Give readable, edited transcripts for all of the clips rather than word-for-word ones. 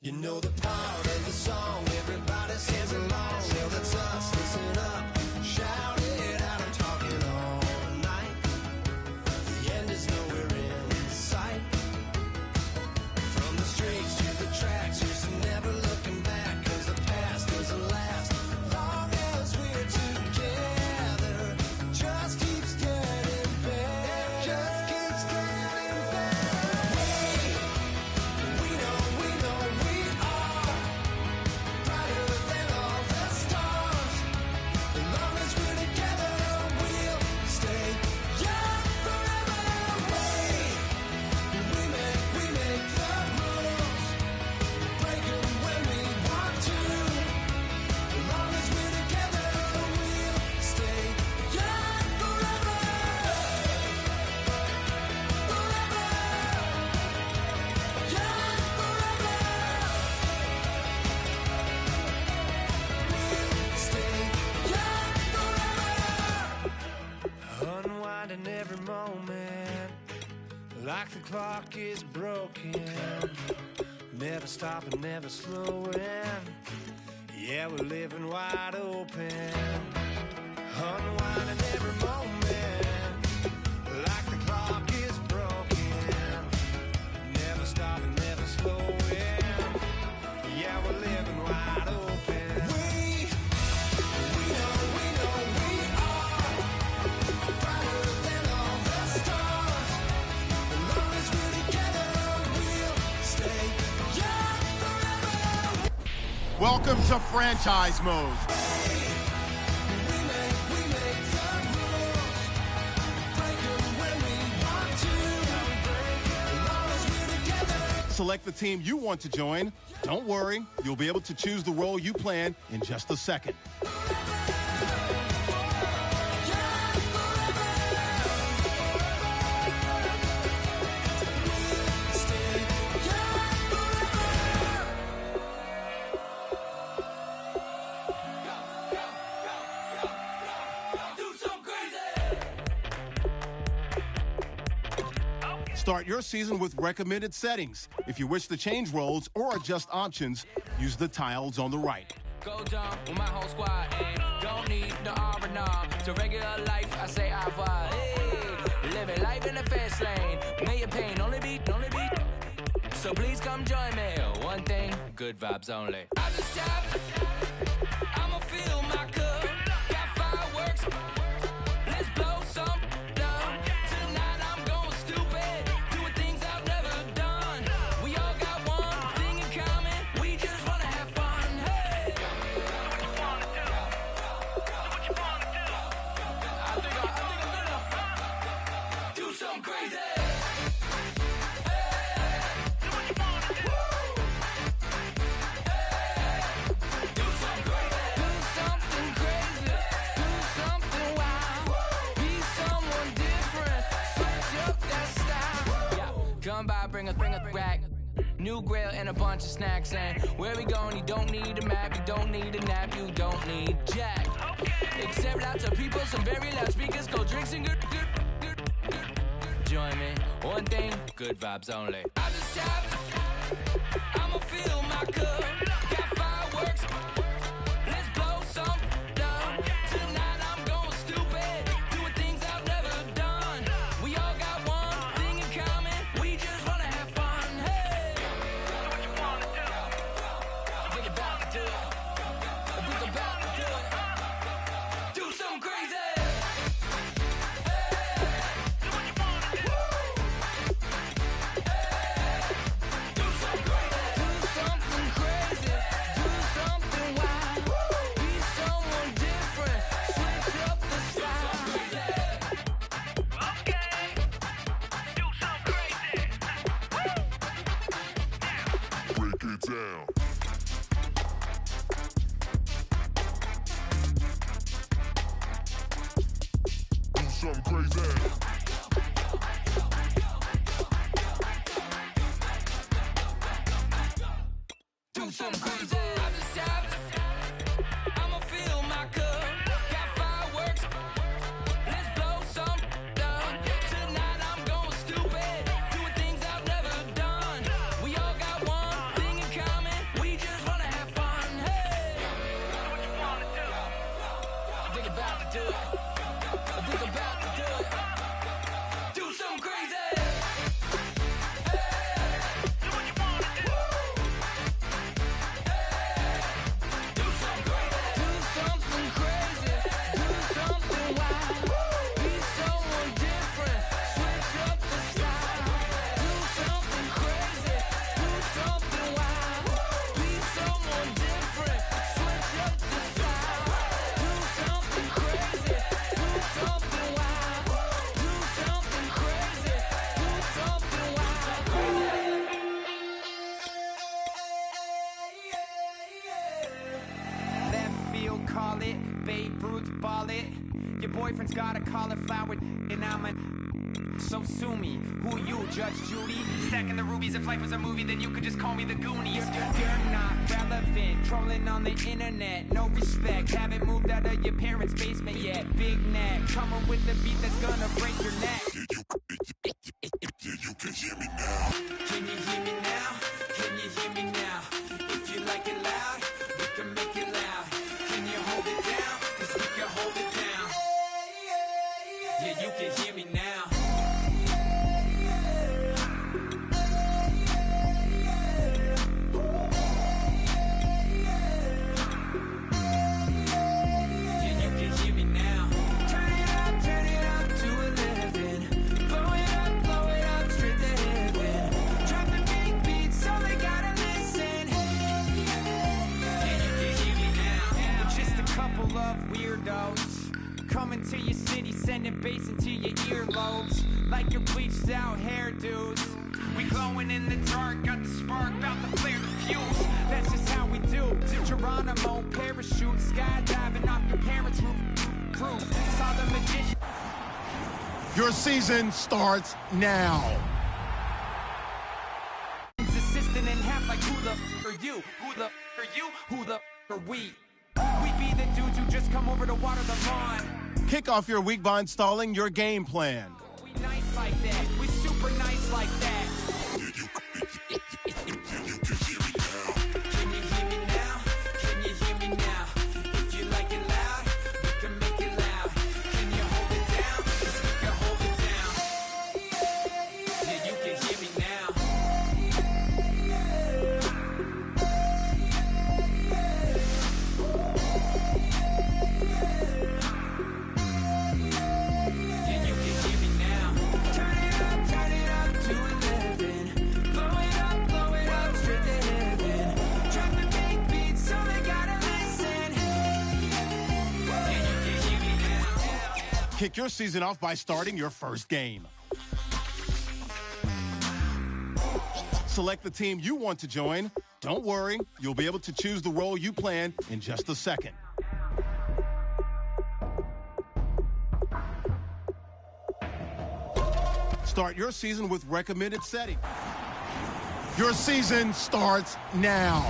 You know the part of the song, everybody sings along. Well, that's us, listen up, shout it out, I'm talking all night. The end is nowhere in sight. From the streets to the tracks, here's some never looking back, 'cause the past doesn't last. Long as we're together, just keeps getting better. Just keeps getting better. We know we are brighter than all the stars. As long as we're together, we'll stay young forever. We make the rules, break 'em when we want to. As long as we're together, we'll stay young forever. Forever. Young forever. We'll stay young forever. Unwinding every moment, like the clock is broken. Never stopping, never slowing. Yeah, we're living wide open. Unwinding every moment, like the clock is broken. Never stopping, never slowing. Yeah, we're living wide open. We know we are brighter than all the stars. As long as we're together, we'll stay young forever. Welcome to franchise mode. We make the rules, break 'em when we want to. As long as we're together. Select the team you want to join. Don't worry, you'll be able to choose the role you plan in just a second. Start your season with recommended settings. If you wish to change roles or adjust options, use the tiles on the right. Go jump with my whole squad and don't need no R&R. To regular life, I say au revoir. Hey, living life in the fast lane. May your pain only beat. So please come join me. One thing, good vibes only. I just stop. I'ma fill my cup. Got fireworks. Let's blow some down. Tonight I'm going stupid. Doing things I've never done. We all got one thing in common. We just wanna have fun. Hey. I think I'm gonna new grill, and a bunch of snacks. And where we going, you don't need a map, you don't need a nap, you don't need jack. Except lots of people, some very loud speakers, cold drinks, and good. Join me, one thing, good vibes only. I just tapped, I'ma fill my cup. Got fireworks, let's blow some down. Tonight I'm going stupid, doing things I've never done. We all got one thing in common, we just wanna have fun. Hey, what you wanna do? I think about to do it. I think about to do it. Do something crazy. Call it, Babe Ruth ball it. Your boyfriend's got a cauliflower and I'm a so sue me. Who you, Judge Judy? Stacking the rubies. If life was a movie, then you could just call me the Goonies. You're not relevant, trolling on the internet. No respect, haven't moved out of your parents' basement yet. Big neck, coming with the beat that's gonna break your neck. You can hear me now. Can you hear me now? Can you hear me now? If you like it loud, we can make it loud. Can you hold it down? 'Cause we can hold it down. Yeah, you can hear me now. Yeah, you can hear me now. Turn it up to 11. Blow it up straight to heaven. Drop the big beats so they gotta listen. Yeah, you can hear me now. We're just a couple of weirdos coming to your city, sending bass into your earlobes like your bleached out hairdos. We glowing in the dark, got the spark, about to flare the fuse. That's just how we do. To Geronimo, parachute, skydiving off your parents' roof. Saw the magician. Your season starts now. Assistant in half like who the are you? Who the are you? Who the are we? We be the dudes who just come over to water the lawn. Kick off your week by installing your game plan. We nice like that. We super nice like that. You can hear me now. Can you hear me now? Can you hear me now? If you like it loud, we can make it loud. Can you hold it down? 'Cause we can hold it down. Yeah, you can hear me now. Yeah, you can hear me now. Turn it up to 11. Blow it up straight to heaven. Drop the big beats so they gotta listen. Yeah, you can hear me now. Kick your season off by starting your first game. Select the team you want to join. Don't worry, you'll be able to choose the role you plan in just a second. Start your season with recommended settings. Your season starts now.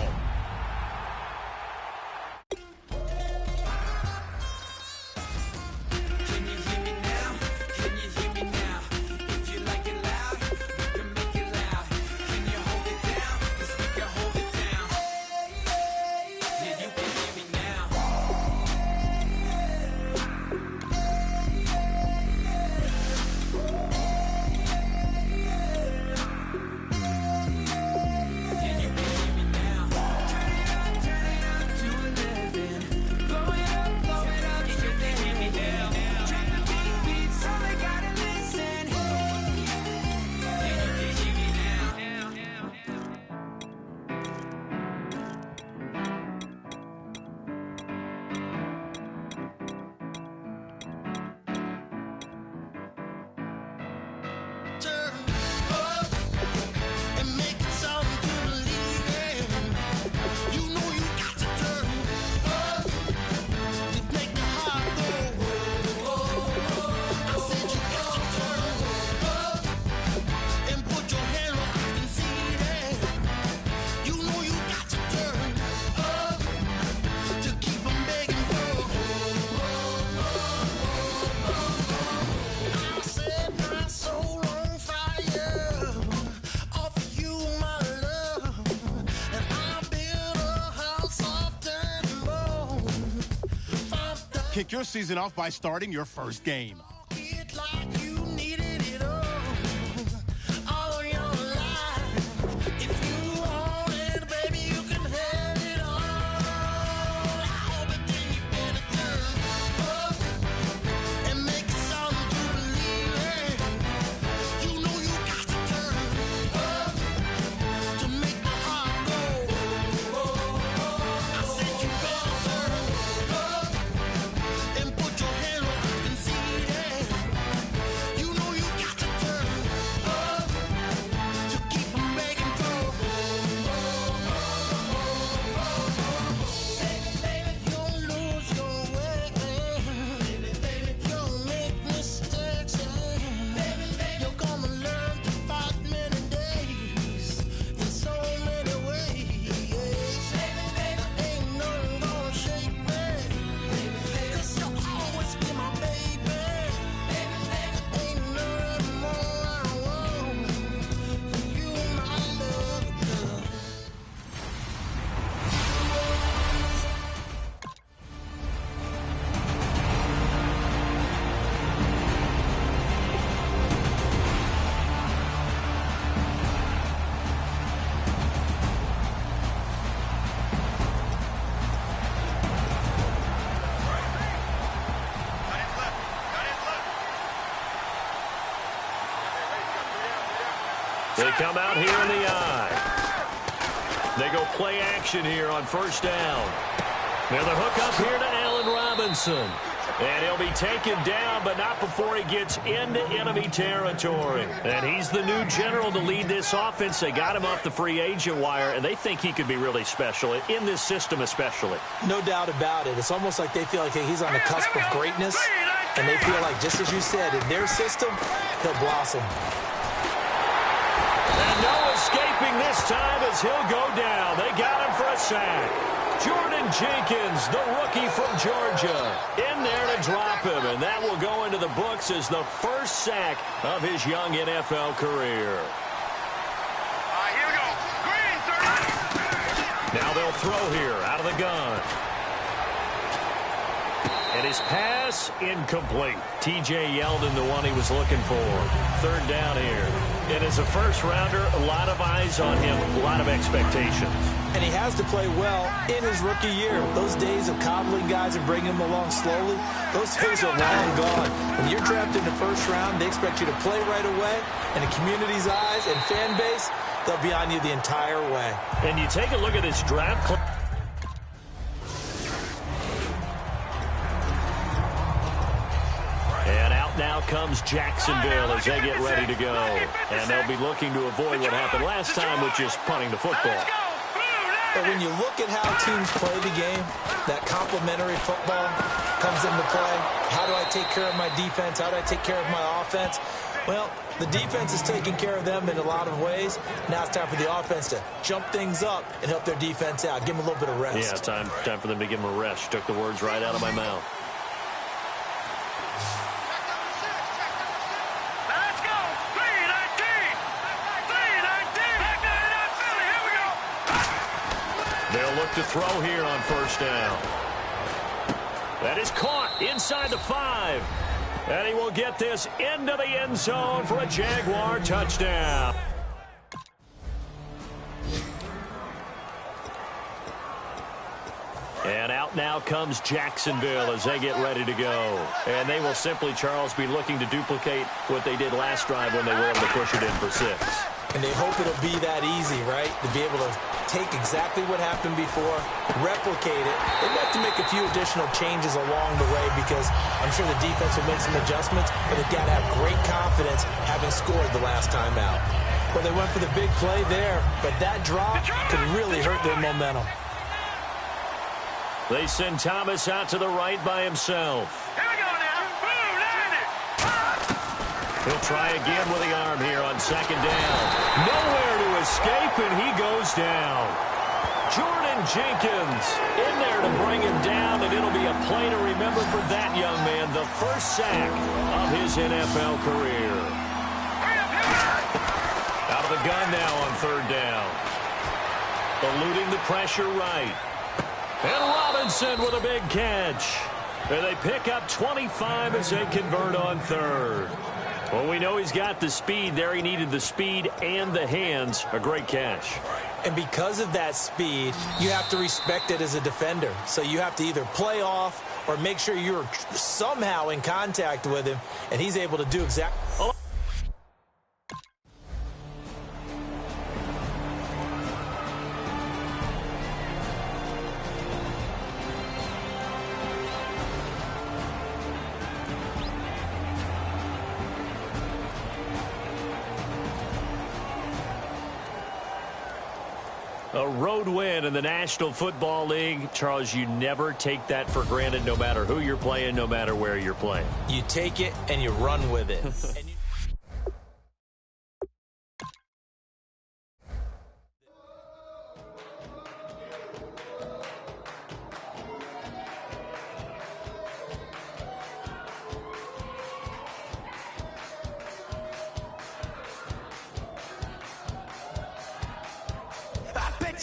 Kick your season off by starting your first game. They come out here in the eye. They go play action here on first down. Now the hook up here to Allen Robinson. And he'll be taken down, but not before he gets into enemy territory. And he's the new general to lead this offense. They got him off the free agent wire, and they think he could be really special, in this system especially. No doubt about it. It's almost like they feel like he's on the cusp of greatness, and they feel like, just as you said, in their system, he'll blossom. And no escaping this time as he'll go down. They got him for a sack. Jordan Jenkins, the rookie from Georgia, in there to drop him. And that will go into the books as the first sack of his young NFL career. Here we go. Green, 30. Now they'll throw here out of the gun. And his pass incomplete. T.J. Yeldon, the one he was looking for. Third down here. And as a first-rounder, a lot of eyes on him, a lot of expectations. And he has to play well in his rookie year. Those days of coddling guys and bringing them along slowly, those days are long gone. When you're drafted in the first round, they expect you to play right away. And the community's eyes and fan base, they'll be on you the entire way. And you take a look at this draft class. And out now comes Jacksonville as they get ready to go. And they'll be looking to avoid what happened last time, which is punting the football. But when you look at how teams play the game, that complementary football comes into play. How do I take care of my defense? How do I take care of my offense? Well, the defense is taking care of them in a lot of ways. Now it's time for the offense to jump things up and help their defense out. Give them a little bit of rest. Yeah, time for them to give them a rest. You took the words right out of my mouth. Let's go. 3-19. 3-19. Back to that Philly. Here we go. They'll look to throw here on first down. That is caught inside the 5. And he will get this into the end zone for a Jaguar touchdown. And out now comes Jacksonville as they get ready to go. And they will simply, Charles, be looking to duplicate what they did last drive when they were able to push it in for 6. And they hope it'll be that easy, right? To be able to take exactly what happened before, replicate it. They'd have to make a few additional changes along the way because I'm sure the defense will make some adjustments, but they've got to have great confidence having scored the last time out. Well, they went for the big play there, but that drop could really hurt their momentum. They send Thomas out to the right by himself. Here we go now. Boom, 90. He'll try again with the arm here on second down. Nowhere to escape, and he goes down. Jordan Jenkins in there to bring him down, and it'll be a play to remember for that young man. The first sack of his NFL career. Out of the gun now on third down. Eluding the pressure right. And Robinson with a big catch. And they pick up 25 as they convert on third. Well, we know he's got the speed there. He needed the speed and the hands. A great catch. And because of that speed, you have to respect it as a defender. So you have to either play off or make sure you're somehow in contact with him, and he's able to do exactly. A road win in the National Football League. Charles, you never take that for granted no matter who you're playing, no matter where you're playing. You take it and you run with it.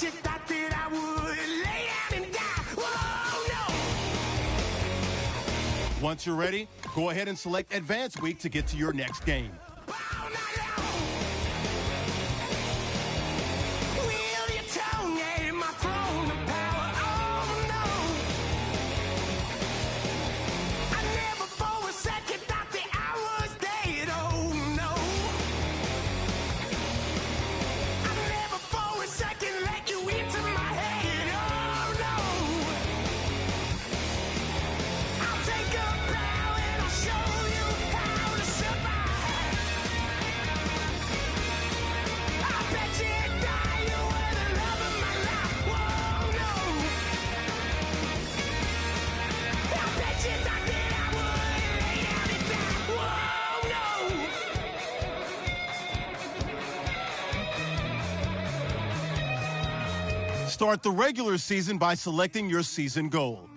You thought that I would lay down and die. Whoa, no. Once you're ready, go ahead and select Advance Week to get to your next game. Start the regular season by selecting your season goal.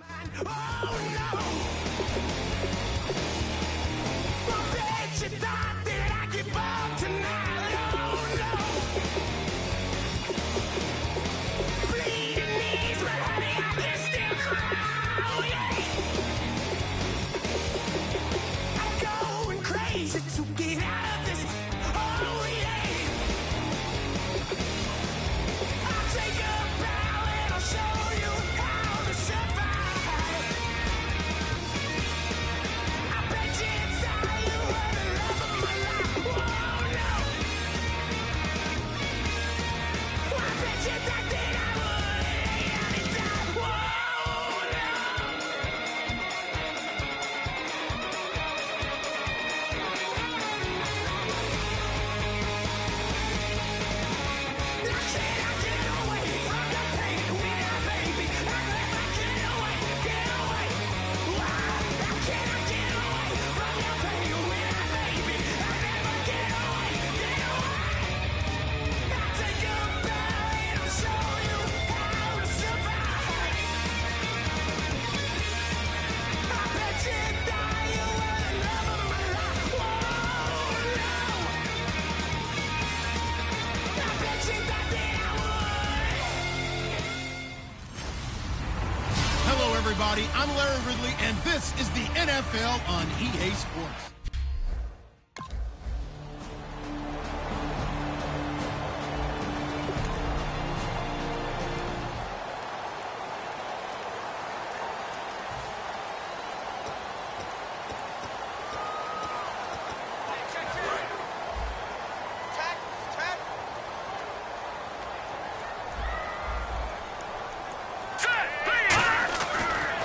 I'm Larry Ridley, and this is the NFL on EA Sports.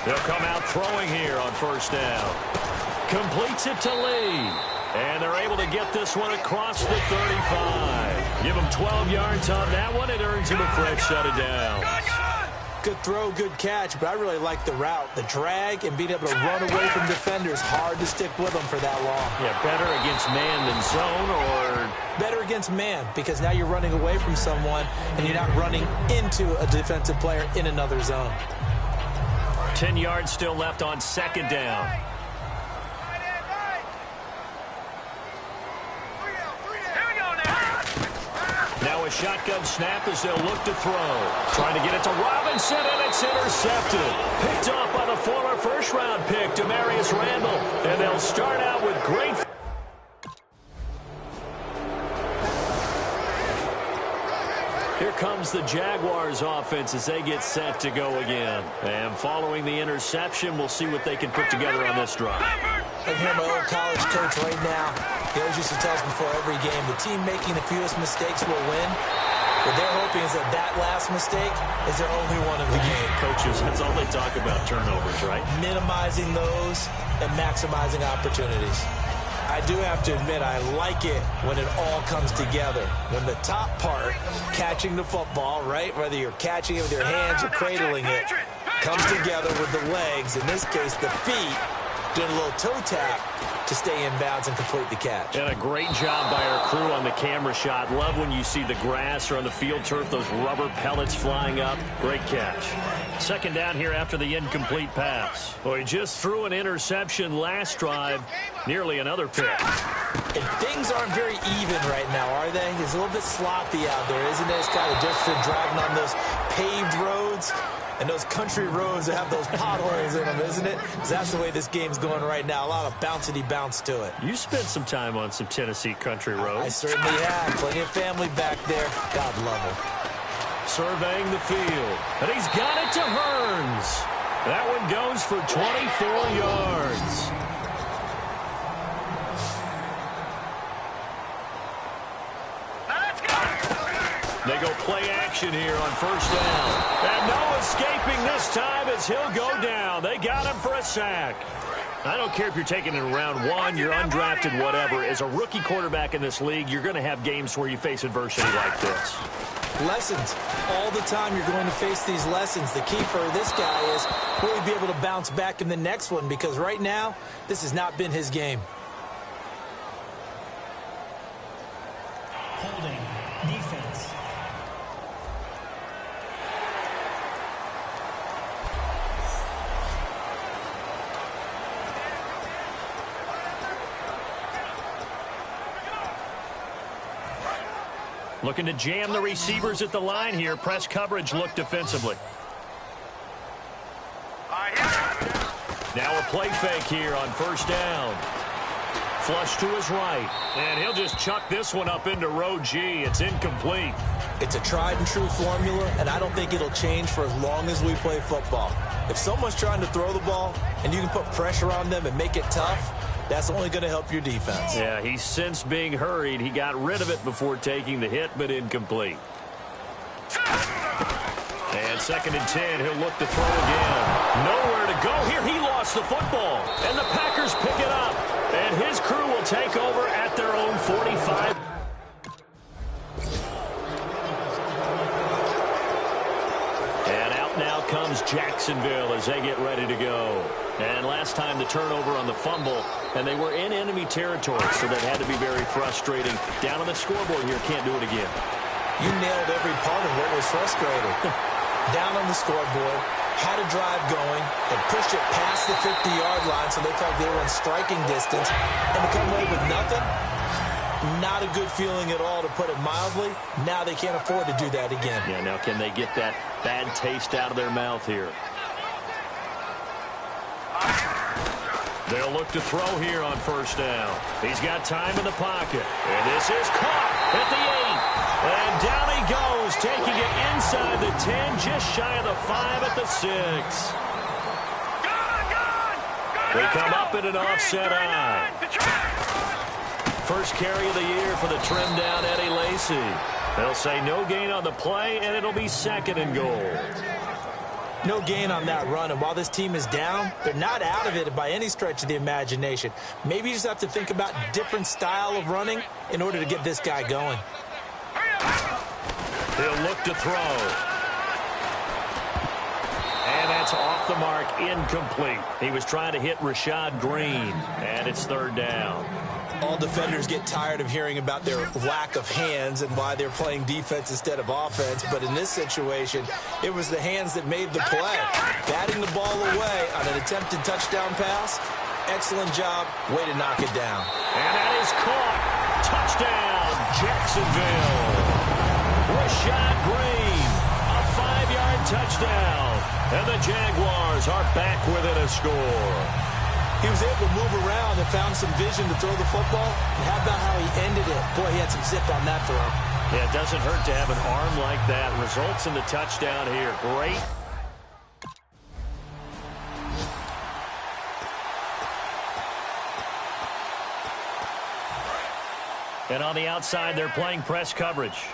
They'll come out throwing here on first down. Completes it to Lee. And they're able to get this one across the 35. Give him 12 yards on that one. It earns him a fresh set of downs. Good throw, good catch, but I really like the route. The drag and being able to run away from defenders. Hard to stick with them for that long. Yeah, better against man than zone, or? Better against man, because now you're running away from someone and you're not running into a defensive player in another zone. 10 yards still left on second down. Now a shotgun snap as they'll look to throw. Trying to get it to Robinson, and it's intercepted. Picked off by the former first-round pick, Demarius Randall. And they'll start out with great... Here comes the Jaguars offense as they get set to go again. And following the interception, we'll see what they can put together on this drive. I hear my old college coach right now. He always used to tell us before every game, the team making the fewest mistakes will win. What they're hoping is that last mistake is their only one of the game. Coaches, that's all they talk about, turnovers, right? Minimizing those and maximizing opportunities. I do have to admit, I like it when it all comes together. When the top part, catching the football, right, whether you're catching it with your hands or cradling it, comes together with the legs, in this case the feet, doing a little toe tap to stay in bounds and complete the catch. And a great job by our crew on the camera shot. Love when you see the grass or on the field turf, those rubber pellets flying up. Great catch. Second down here after the incomplete pass. Well, he just threw an interception last drive. Nearly another pick. And things aren't very even right now, are they? It's a little bit sloppy out there, isn't it? It's kind of different driving on those paved roads and those country roads that have those potholes in them, isn't it? Because that's the way this game's going right now. A lot of bouncy bounce to it. You spent some time on some Tennessee country roads. I certainly have. Plenty of family back there. God love them. Surveying the field. And he's got it to Hearns. That one goes for 24 yards. They go play action here on first down. And no escaping this time as he'll go down. They got him for a sack. I don't care if you're taking it in round one, you're undrafted, whatever. As a rookie quarterback in this league, you're going to have games where you face adversity like this. Lessons. All the time you're going to face these lessons. The key for this guy is will he be able to bounce back in the next one? Because right now, this has not been his game. Holding. Defense. Looking to jam the receivers at the line here. Press coverage look defensively. Now a play fake here on first down. Flush to his right. And he'll just chuck this one up into row G. It's incomplete. It's a tried and true formula, and I don't think it'll change for as long as we play football. If someone's trying to throw the ball and you can put pressure on them and make it tough, that's only going to help your defense. Yeah, he's since being hurried. He got rid of it before taking the hit, but incomplete. And second and 10, he'll look to throw again. Nowhere to go here. He lost the football, and the Packers pick it up. And his crew will take over at their own 45. And out now comes Jacksonville as they get ready to go. And last time the turnover on the fumble, and they were in enemy territory, so that had to be very frustrating. Down on the scoreboard here, can't do it again. You nailed every part of what was frustrating. Down on the scoreboard, had a drive going, and pushed it past the 50-yard line so they felt they were in striking distance, and to come away with nothing, not a good feeling at all, to put it mildly. Now they can't afford to do that again. Yeah, now can they get that bad taste out of their mouth here? They'll look to throw here on first down. He's got time in the pocket. And this is caught at the 8. And down he goes, taking it inside the 10, just shy of the 5 at the 6. They come up in an offset eye. First carry of the year for the trimmed down Eddie Lacy. They'll say no gain on the play, and it'll be 2nd and goal. No gain on that run, and while this team is down, they're not out of it by any stretch of the imagination. Maybe you just have to think about different style of running in order to get this guy going. He'll look to throw. And that's off the mark, incomplete. He was trying to hit Rashad Green, and it's 3rd down. All defenders get tired of hearing about their lack of hands and why they're playing defense instead of offense. But in this situation, it was the hands that made the play. Batting the ball away on an attempted touchdown pass. Excellent job. Way to knock it down. And that is caught. Touchdown, Jacksonville. Rashad Green, a 5-yard touchdown. And the Jaguars are back within a score. He was able to move around and found some vision to throw the football. And how about how he ended it? Boy, he had some zip on that throw. Yeah, it doesn't hurt to have an arm like that. Results in the touchdown here. Great. And on the outside, they're playing press coverage.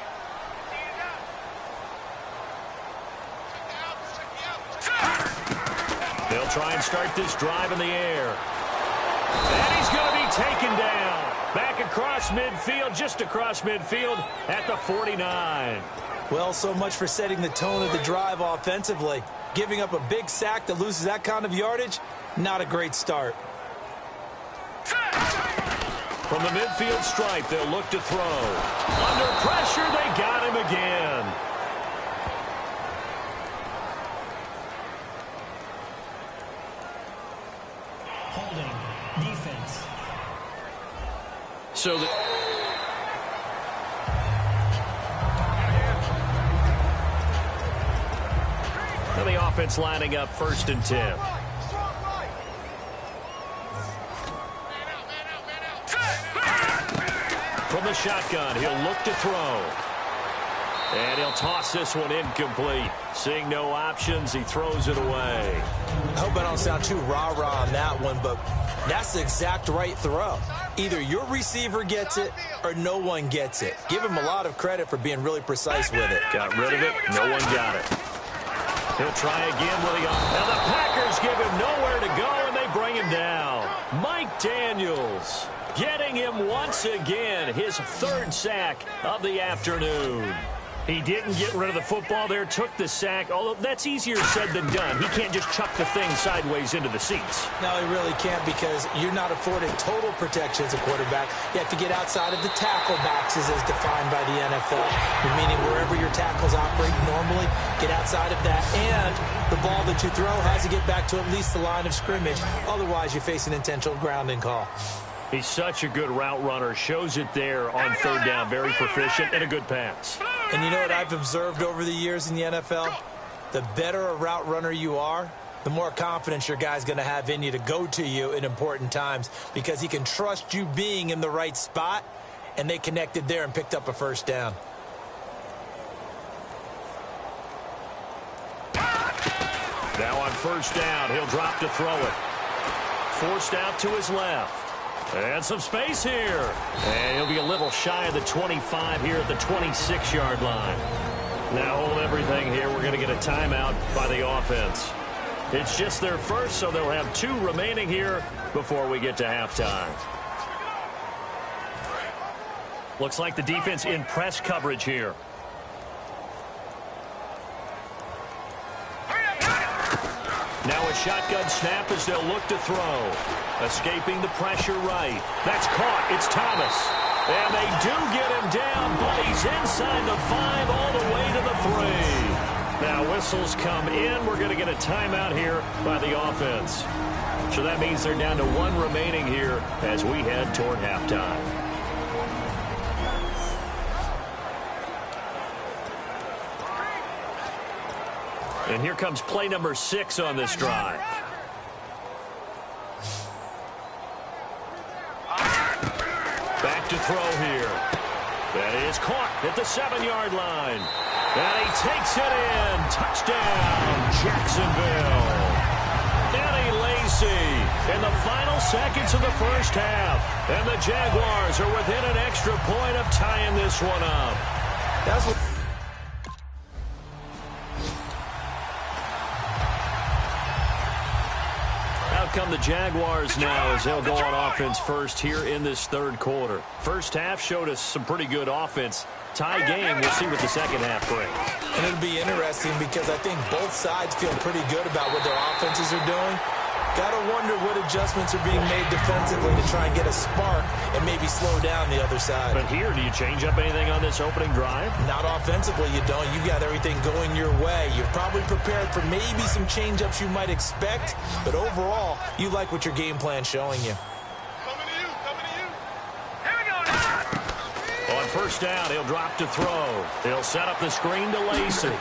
They'll try and start this drive in the air. And he's going to be taken down. Back across midfield, just across midfield at the 49. Well, so much for setting the tone of the drive offensively. Giving up a big sack that loses that kind of yardage, not a great start. From the midfield stripe, they'll look to throw. Under pressure, they got him again. Holding. Defense. So the offense lining up 1st and 10. From the shotgun, he'll look to throw. And he'll toss this one incomplete. Seeing no options, he throws it away. I hope I don't sound too rah-rah on that one, but that's the exact right throw. Either your receiver gets it or no one gets it. Give him a lot of credit for being really precise with it. Got rid of it. No one got it. He'll try again with the off. Now the Packers give him nowhere to go, and they bring him down. Mike Daniels getting him once again, his 3rd sack of the afternoon. He didn't get rid of the football there, took the sack, although that's easier said than done. He can't just chuck the thing sideways into the seats. No, he really can't, because you're not afforded total protection as a quarterback. You have to get outside of the tackle boxes as defined by the NFL, meaning wherever your tackles operate normally, get outside of that, and the ball that you throw has to get back to at least the line of scrimmage. Otherwise, you face an intentional grounding call. He's such a good route runner. Shows it there on 3rd down. Very proficient and a good pass. And you know what I've observed over the years in the NFL? The better a route runner you are, the more confidence your guy's going to have in you to go to you in important times, because he can trust you being in the right spot, and they connected there and picked up a 1st down. Now on 1st down, he'll drop to throw it. Forced out to his left. And some space here. And he'll be a little shy of the 25 here at the 26-yard line. Now hold everything here. We're going to get a timeout by the offense. It's just their first, so they'll have 2 remaining here before we get to halftime. Looks like the defense in press coverage here. Now a shotgun snap as they'll look to throw. Escaping the pressure right. That's caught. It's Thomas. And they do get him down, but he's inside the 5 all the way to the 3. Now whistles come in. We're going to get a timeout here by the offense. So that means they're down to 1 remaining here as we head toward halftime. And here comes play number 6 on this drive. to throw here. That is caught at the 7-yard line. And he takes it in. Touchdown, Jacksonville. Eddie Lacy in the final seconds of the first half. And the Jaguars are within an extra point of tying this one up. That's what... Out come the Jaguars now as they'll go on offense first here in this third quarter. First half showed us some pretty good offense. Tie game, we'll see what the second half brings. And it'll be interesting because I think both sides feel pretty good about what their offenses are doing. Got to wonder what adjustments are being made defensively to try and get a spark and maybe slow down the other side. But here, do you change up anything on this opening drive? Not offensively, you don't. You got everything going your way. You're probably prepared for maybe some change-ups you might expect, but overall, you like what your game plan's showing you. Coming to you. Here we go now. On first down, he'll drop to throw. He'll set up the screen to Lacy.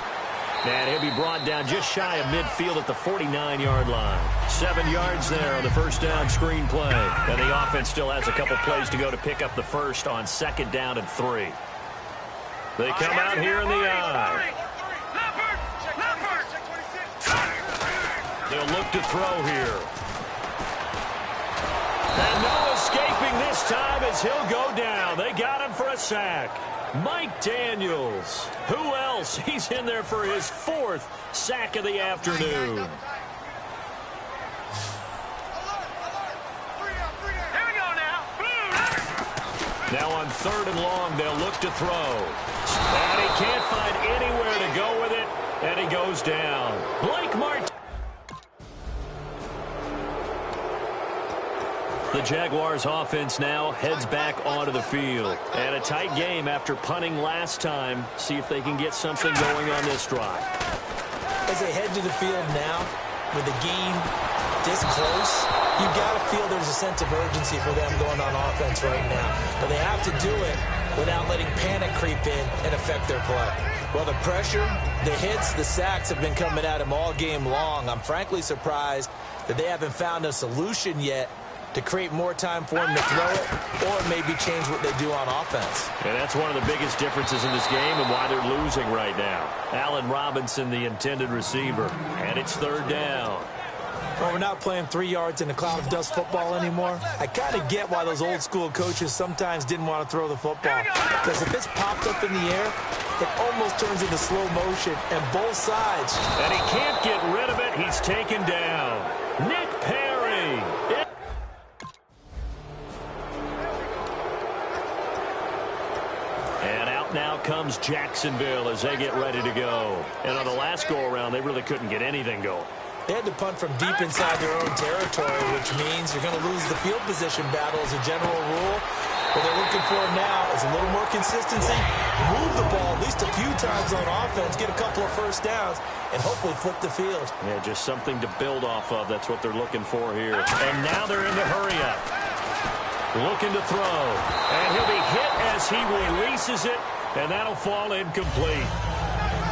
And he'll be brought down just shy of midfield at the 49-yard line. 7 yards there on the first down screen play. And the offense still has a couple plays to go to pick up the first on 2nd down and 3. They come out here in the eye. They'll look to throw here. And no escaping this time as he'll go down. They got him for a sack. Mike Daniels. Who else? He's in there for his 4th sack of the afternoon. Here we go now. Now on 3rd and long, they'll look to throw. And he can't find anywhere to go with it, and he goes down. Blake Martin. The Jaguars offense now heads back onto the field. And a tight game after punting last time. See if they can get something going on this drive. As they head to the field now, with the game this close, you've got to feel there's a sense of urgency for them going on offense right now. But they have to do it without letting panic creep in and affect their play. Well, the pressure, the hits, the sacks have been coming at them all game long. I'm frankly surprised that they haven't found a solution yet to create more time for him to throw it or maybe change what they do on offense. And that's one of the biggest differences in this game and why they're losing right now. Allen Robinson, the intended receiver, and it's 3rd down. Well, we're not playing 3 yards in a cloud of dust football anymore. I kind of get why those old school coaches sometimes didn't want to throw the football. Because if it's popped up in the air, it almost turns into slow motion, and both sides. And he can't get rid of it. He's taken down. Nick Perry. And out now comes Jacksonville as they get ready to go. And on the last go-around, they really couldn't get anything going. They had to punt from deep inside their own territory, which means you're going to lose the field position battle as a general rule. What they're looking for now is a little more consistency, move the ball at least a few times on offense, get a couple of first downs, and hopefully flip the field. Yeah, just something to build off of. That's what they're looking for here. And now they're in the hurry up. Looking to throw. And he'll be hit as he releases it, and that'll fall incomplete.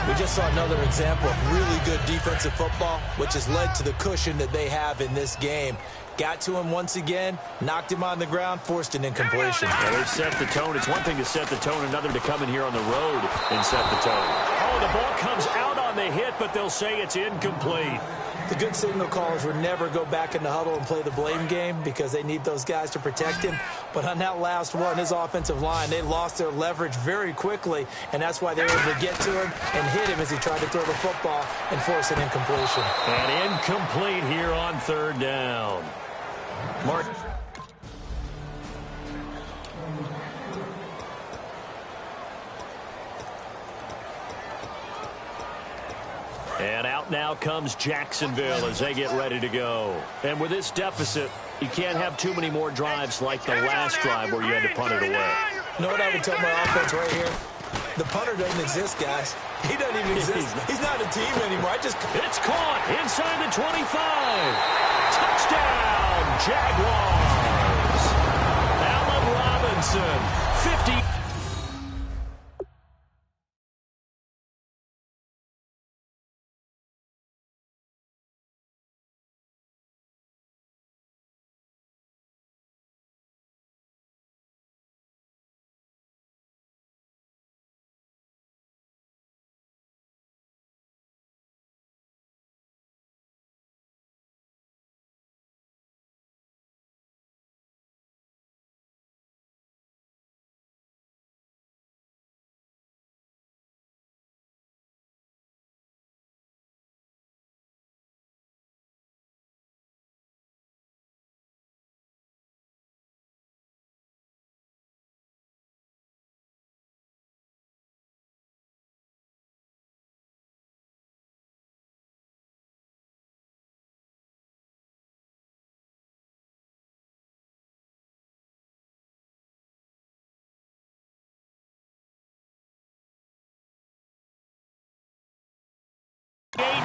We just saw another example of really good defensive football, which has led to the cushion that they have in this game. Got to him once again, knocked him on the ground, forced an incompletion. Yeah, they've set the tone. It's one thing to set the tone, another to come in here on the road and set the tone. Oh, the ball comes out on the hit, but they'll say it's incomplete. The good signal callers would never go back in the huddle and play the blame game because they need those guys to protect him. But on that last one, his offensive line, they lost their leverage very quickly, and that's why they were able to get to him and hit him as he tried to throw the football and force an incompletion. And incomplete here on 3rd down. Mark. And out now comes Jacksonville as they get ready to go. And with this deficit, you can't have too many more drives like the last drive where you had to punt it away. You know what I would tell my offense right here? The punter doesn't exist, guys. He doesn't even exist. He's not a team anymore. It's caught inside the 25. Touchdown, Jaguars. Allen Robinson, 50.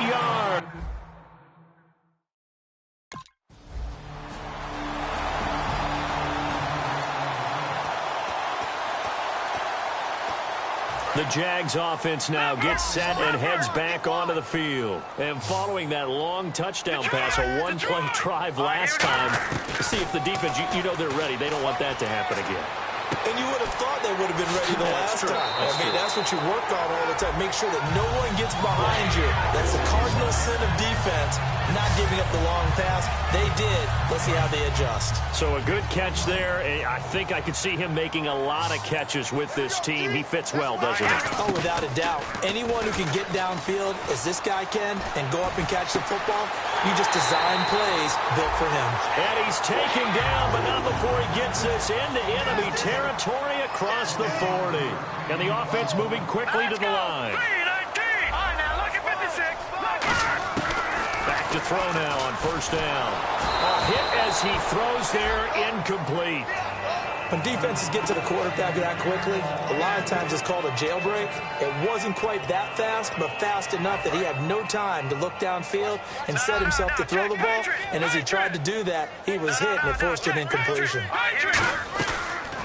yard. The Jags offense now gets set and heads back onto the field. And following that long touchdown pass, a one-play drive last time, see if the defense, you know they're ready. They don't want that to happen again. And you would have thought they would have been ready the last time. That's what you work on all the time. Make sure that no one gets behind you. That's the cardinal sin of defense, not giving up the long pass. They did. Let's see how they adjust. So a good catch there. I think I could see him making a lot of catches with this team. He fits well, doesn't he? Oh, without a doubt. Anyone who can get downfield, as this guy can, and go up and catch the football, you just design plays built for him. And he's taken down, but not before he gets this into enemy territory across the 40. And the offense moving quickly to the line. Back to throw now on first down. A hit as he throws there, incomplete. When defenses get to the quarterback that quickly, a lot of times it's called a jailbreak. It wasn't quite that fast, but fast enough that he had no time to look downfield and set himself to throw the ball. And as he tried to do that, he was hit, and it forced an incompletion.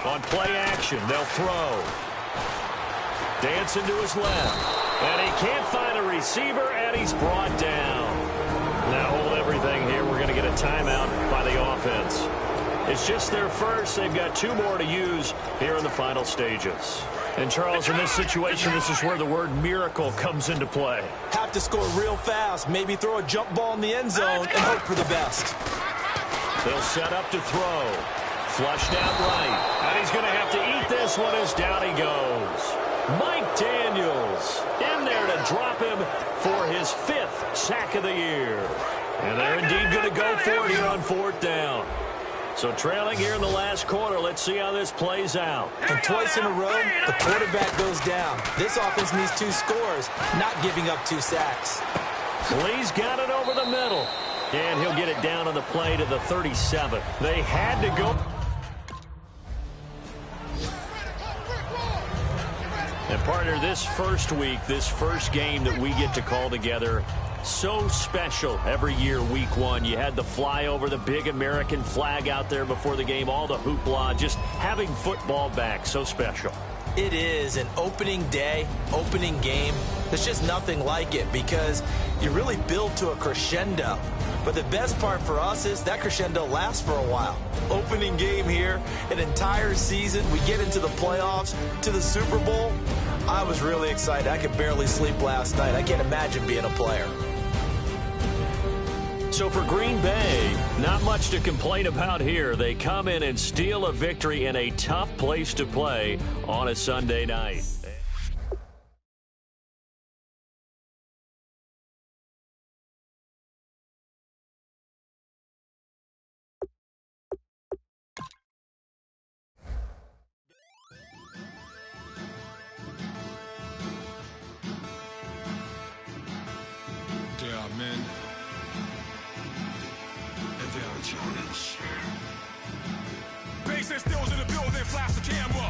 On play action, they'll throw. Dancing to his left. And he can't find a receiver, and he's brought down. Now hold everything here. We're going to get a timeout by the offense. It's just their first. They've got 2 more to use here in the final stages. And, Charles, in this situation, this is where the word miracle comes into play. Have to score real fast. Maybe throw a jump ball in the end zone and hope for the best. They'll set up to throw. Flushed out right. And he's going to have to eat this one as down he goes. Mike Daniels in there to drop him for his 5th sack of the year. And they're indeed going to go for it here on 4th down. So trailing here in the last quarter, let's see how this plays out. And twice in a row, the quarterback goes down. This offense needs 2 scores, not giving up 2 sacks. Lee's got it over the middle. And he'll get it down on the play to the 37. They had to go. And, partner, this first week, this first game that we get to call together, so special every year, week 1. You had the flyover, the big American flag out there before the game, all the hoopla, just having football back, so special. It is an opening day, opening game. There's just nothing like it because you really build to a crescendo. But the best part for us is that crescendo lasts for a while. Opening game here, an entire season. We get into the playoffs, to the Super Bowl. I was really excited. I could barely sleep last night. I can't imagine being a player. So for Green Bay, not much to complain about here. They come in and steal a victory in a tough place to play on a Sunday night. Yeah, man. Challenge. Bass and stills in the building, flash the camera.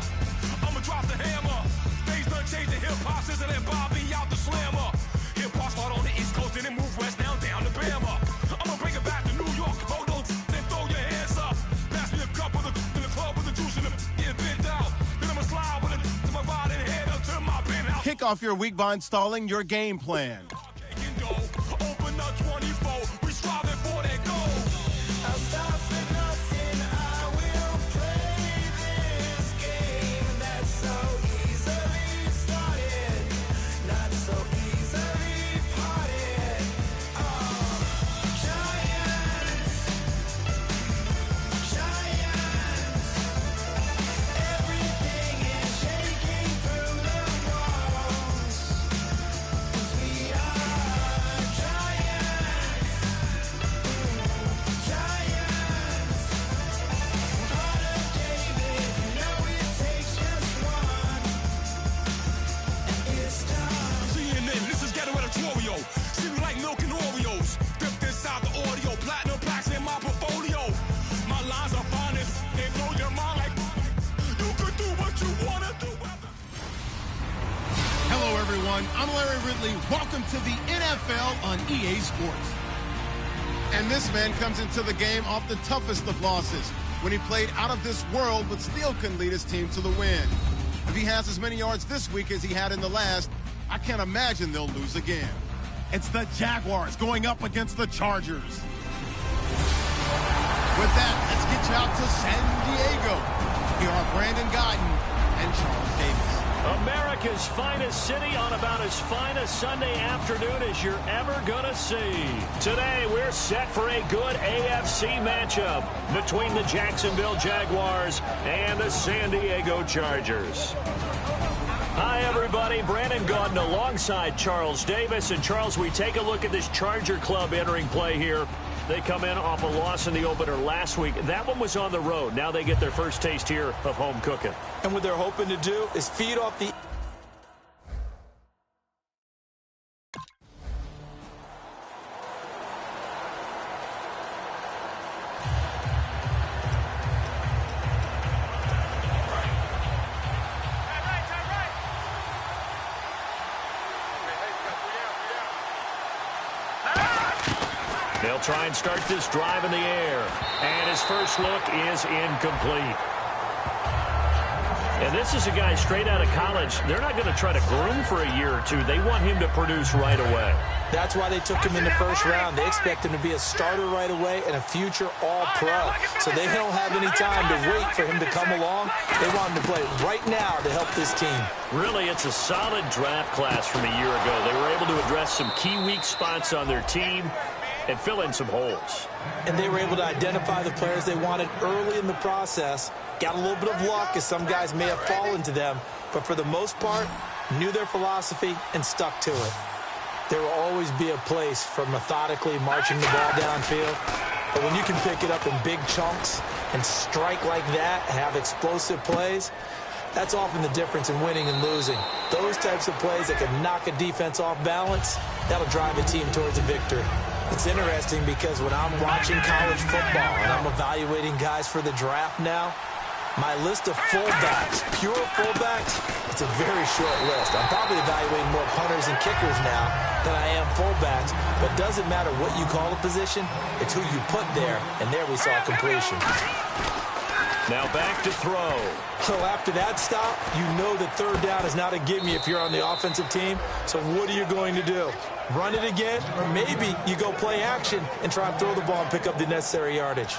I'ma drop the hammer. Things done changing, hip-hop sizzle and Bobby out the slammer. Hip-hop start on the East Coast and then move west down to Bama. I'ma bring it back to New York. Hold on, then throw your hands up. Pass me a cup with in the club with the juice in the get bent out. Then I'ma slide with it to my ride and head up to my penthouse. Kick off your week by installing your game plan. Open up 24. We striving for that goal. We are everyone. I'm Larry Ridley. Welcome to the NFL on EA Sports. And this man comes into the game off the toughest of losses when he played out of this world but still couldn't lead his team to the win. If he has as many yards this week as he had in the last, I can't imagine they'll lose again. It's the Jaguars going up against the Chargers. With that, let's get you out to San Diego. Here are Brandon Gaudin and Charles Davis. America's finest city on about as fine a Sunday afternoon as you're ever going to see. Today, we're set for a good AFC matchup between the Jacksonville Jaguars and the San Diego Chargers. Hi, everybody. Brandon Gaudin alongside Charles Davis. And, Charles, we take a look at this Charger club entering play here. They come in off a loss in the opener last week. That one was on the road. Now they get their first taste here of home cooking. And what they're hoping to do is feed off the... They'll try and start this drive in the air. And his first look is incomplete. And this is a guy straight out of college. They're not going to try to groom for a year or two. They want him to produce right away. That's why they took him in the first round. They expect him to be a starter right away and a future all-pro. So they don't have any time to wait for him to come along. They want him to play right now to help this team. Really, it's a solid draft class from a year ago. They were able to address some key weak spots on their team and fill in some holes. And they were able to identify the players they wanted early in the process. Got a little bit of luck as some guys may have fallen to them, but for the most part, knew their philosophy and stuck to it. There will always be a place for methodically marching the ball downfield, but when you can pick it up in big chunks and strike like that, have explosive plays, that's often the difference in winning and losing. Those types of plays that can knock a defense off balance, that'll drive a team towards a victory. It's interesting because when I'm watching college football and I'm evaluating guys for the draft now, my list of fullbacks, pure fullbacks, it's a very short list. I'm probably evaluating more punters and kickers now than I am fullbacks, but it doesn't matter what you call a position, it's who you put there, and there we saw completion. Now back to throw. So after that stop, you know that third down is not a gimme if you're on the offensive team. So what are you going to do? Run it again? Or maybe you go play action and try and throw the ball and pick up the necessary yardage.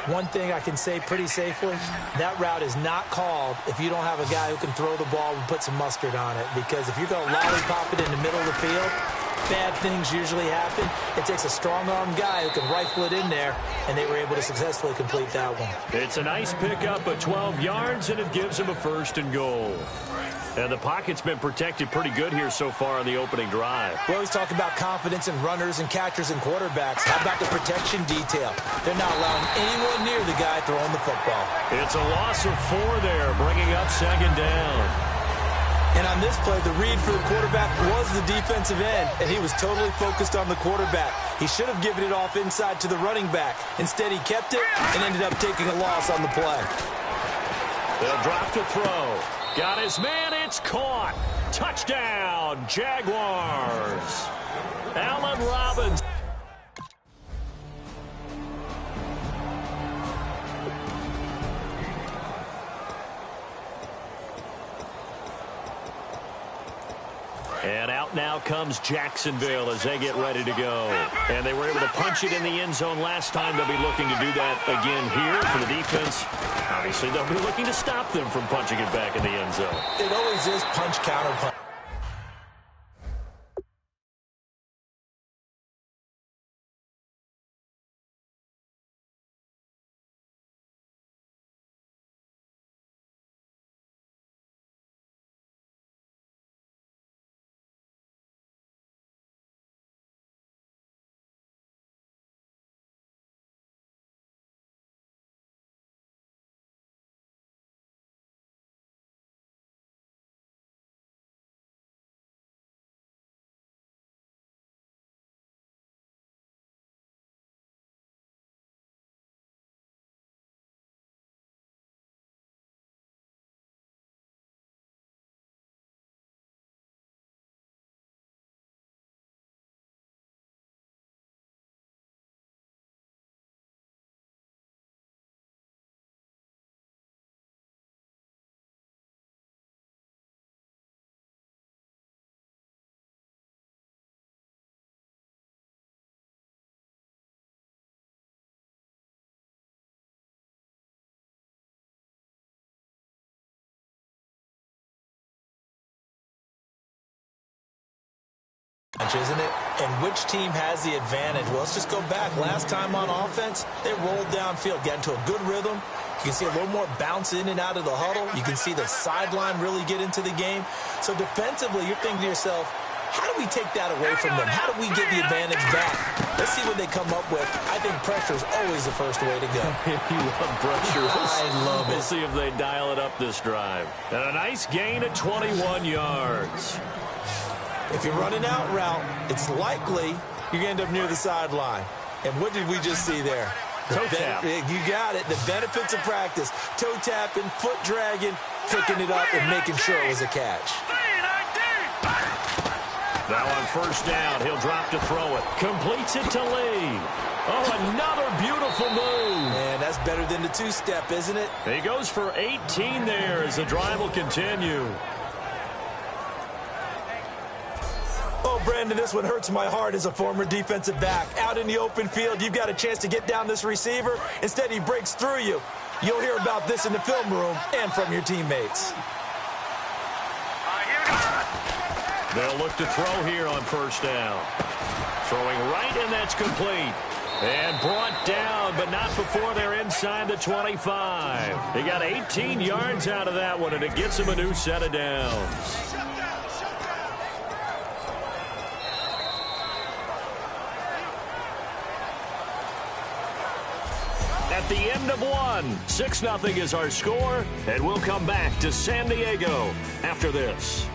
One thing I can say pretty safely, that route is not called if you don't have a guy who can throw the ball and put some mustard on it. Because if you're going to lollipop it in the middle of the field, bad things usually happen. It takes a strong-armed guy who can rifle it in there, and they were able to successfully complete that one. It's a nice pickup of 12 yards, and it gives him a first and goal. And the pocket's been protected pretty good here so far on the opening drive. We always talk about confidence in runners and catchers and quarterbacks. How about the protection detail? They're not allowing anyone near the guy throwing the football. It's a loss of 4 there, bringing up second down. And on this play, the read for the quarterback was the defensive end, and he was totally focused on the quarterback. He should have given it off inside to the running back. Instead, he kept it and ended up taking a loss on the play. They'll drop to throw. Got his man, it's caught. Touchdown, Jaguars. Allen Robinson. And out now comes Jacksonville as they get ready to go. And they were able to punch it in the end zone last time. They'll be looking to do that again here for the defense. Obviously, they'll be looking to stop them from punching it back in the end zone. It always is punch, counter, punch. isn't it? And which team has the advantage? Well, let's just go back. Last time on offense, they rolled downfield, got into a good rhythm. You can see a little more bounce in and out of the huddle. You can see the sideline really get into the game. So defensively, you're thinking to yourself, how do we take that away from them? How do we get the advantage back? Let's see what they come up with. I think pressure is always the first way to go. You love pressure. I love it. We'll see if they dial it up this drive. And a nice gain of 21 yards. If you're running out route, it's likely you're going to end up near the sideline. And what did we just see there? Toe tap. You got it. The benefits of practice. Toe tapping, foot dragging, picking it up, and making sure it was a catch. Now on first down, he'll drop to throw it. Completes it to Lee. Oh, another beautiful move. Man, that's better than the two-step, isn't it? He goes for 18 there as the drive will continue. Oh, Brandon, this one hurts my heart as a former defensive back. Out in the open field, you've got a chance to get down this receiver. Instead, he breaks through you. You'll hear about this in the film room and from your teammates. They'll look to throw here on first down. Throwing right, and that's complete. And brought down, but not before they're inside the 25. He got 18 yards out of that one, and it gets him a new set of downs. At the end of one, 6-0 is our score, and we'll come back to San Diego after this.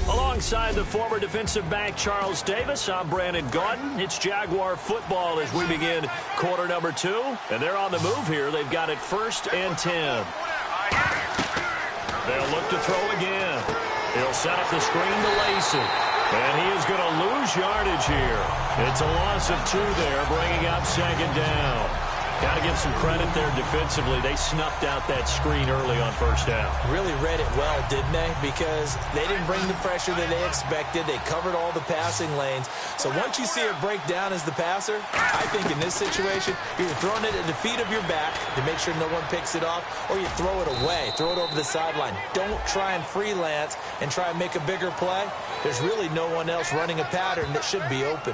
Alongside the former defensive back Charles Davis, I'm Brandon Gaudin. It's Jaguar football as we begin quarter number 2. And they're on the move here. They've got it 1st and 10. They'll look to throw again. He'll set up the screen to Lacey. And he is going to lose yardage here. It's a loss of 2 there, bringing up 2nd down. Got to give some credit there defensively. They snuffed out that screen early on first down. Really read it well, didn't they? Because they didn't bring the pressure that they expected. They covered all the passing lanes. So once you see it break down as the passer, I think in this situation, you're throwing it at the feet of your back to make sure no one picks it off, or you throw it away, throw it over the sideline. Don't try and freelance and try and make a bigger play. There's really no one else running a pattern that should be open.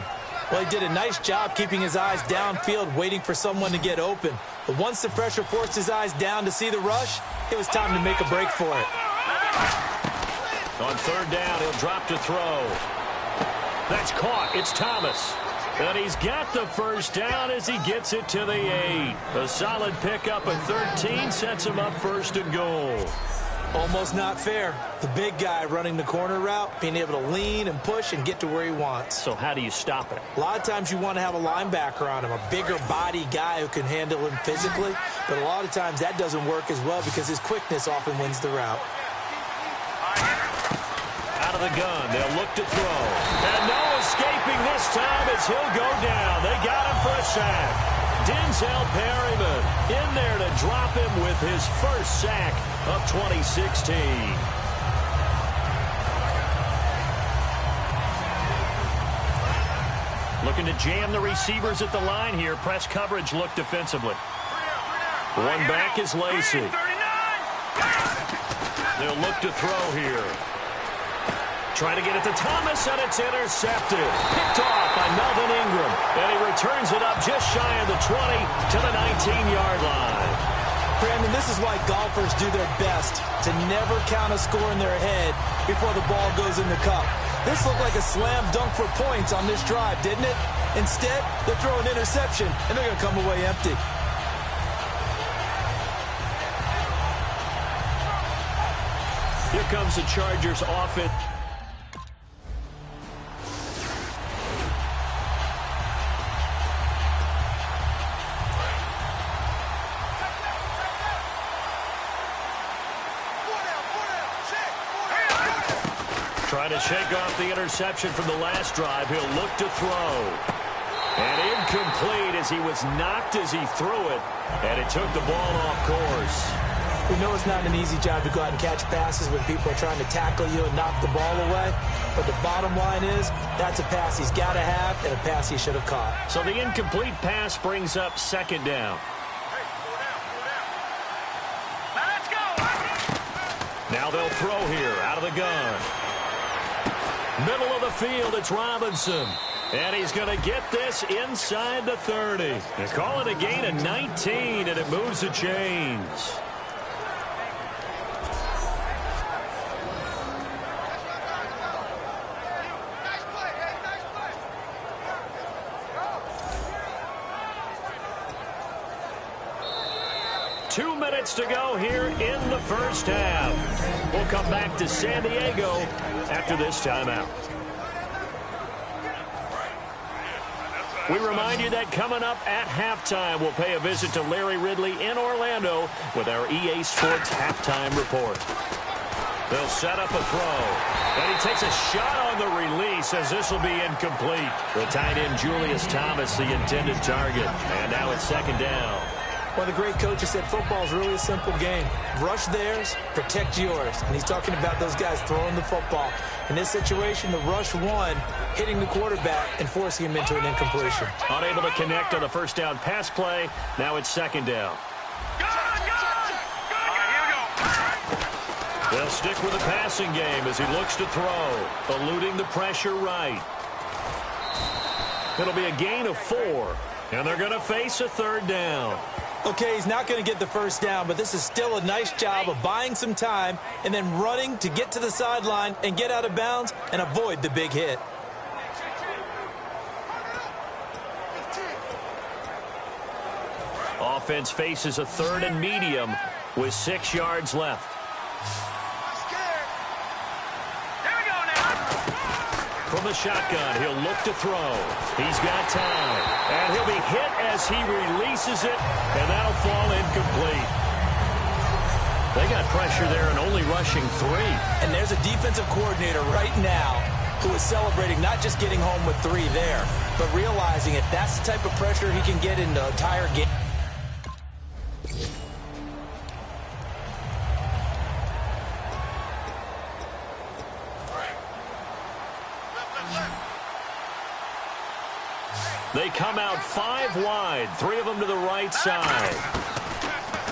Well, he did a nice job keeping his eyes downfield, waiting for someone to get open. But once the pressure forced his eyes down to see the rush, it was time to make a break for it. On 3rd down, he'll drop to throw. That's caught. It's Thomas. And he's got the first down as he gets it to the 8. A solid pickup of 13 sets him up 1st and goal. Almost not fair. The big guy running the corner route, being able to lean and push and get to where he wants. So how do you stop it? A lot of times you want to have a linebacker on him, a bigger body guy who can handle him physically. But a lot of times that doesn't work as well because his quickness often wins the route. Out of the gun, they'll look to throw. And no escaping this time as he'll go down. They got him for a sack. Denzel Perryman in there to drop him with his first sack of 2016. Looking to jam the receivers at the line here. Press coverage look defensively. One back is Lacey. They'll look to throw here. Trying to get it to Thomas, and it's intercepted. Picked off by Melvin Ingram. And he returns it up just shy of the 20 to the 19-yard line. Brandon, this is why golfers do their best to never count a score in their head before the ball goes in the cup. This looked like a slam dunk for points on this drive, didn't it? Instead, they're throwing an interception, and they're going to come away empty. Here comes the Chargers offense. Trying to shake off the interception from the last drive. He'll look to throw. And incomplete as he was knocked as he threw it. And it took the ball off course. We know it's not an easy job to go out and catch passes when people are trying to tackle you and knock the ball away. But the bottom line is, that's a pass he's got to have and a pass he should have caught. So the incomplete pass brings up 2nd down. Now let's go. Now they'll throw here out of the gun. Middle of the field, it's Robinson. And he's going to get this inside the 30. They call it a gain of 19, and it moves the chains. Two minutes to go here in the first half. We'll come back to San Diego after this timeout. We remind you that coming up at halftime, we'll pay a visit to Larry Ridley in Orlando with our EA Sports halftime report. They'll set up a throw. And he takes a shot on the release as this will be incomplete. The tight end Julius Thomas, the intended target. And now it's second down. One of the great coaches said football is really a simple game. Rush theirs, protect yours. And he's talking about those guys throwing the football. In this situation, the rush one, hitting the quarterback and forcing him into an incompletion. Unable to connect on the first down pass play. Now it's second down. They'll stick with the passing game as he looks to throw, eluding the pressure right. It'll be a gain of 4, and they're going to face a third down. Okay, he's not going to get the first down, but this is still a nice job of buying some time and then running to get to the sideline and get out of bounds and avoid the big hit. Offense faces a third and medium with 6 yards left. From the shotgun, he'll look to throw. He's got time. And he'll be hit as he releases it, and that'll fall incomplete. They got pressure there and only rushing 3. And there's a defensive coordinator right now who is celebrating not just getting home with 3 there, but realizing if that's the type of pressure he can get in the entire game. They come out 5 wide, 3 of them to the right side.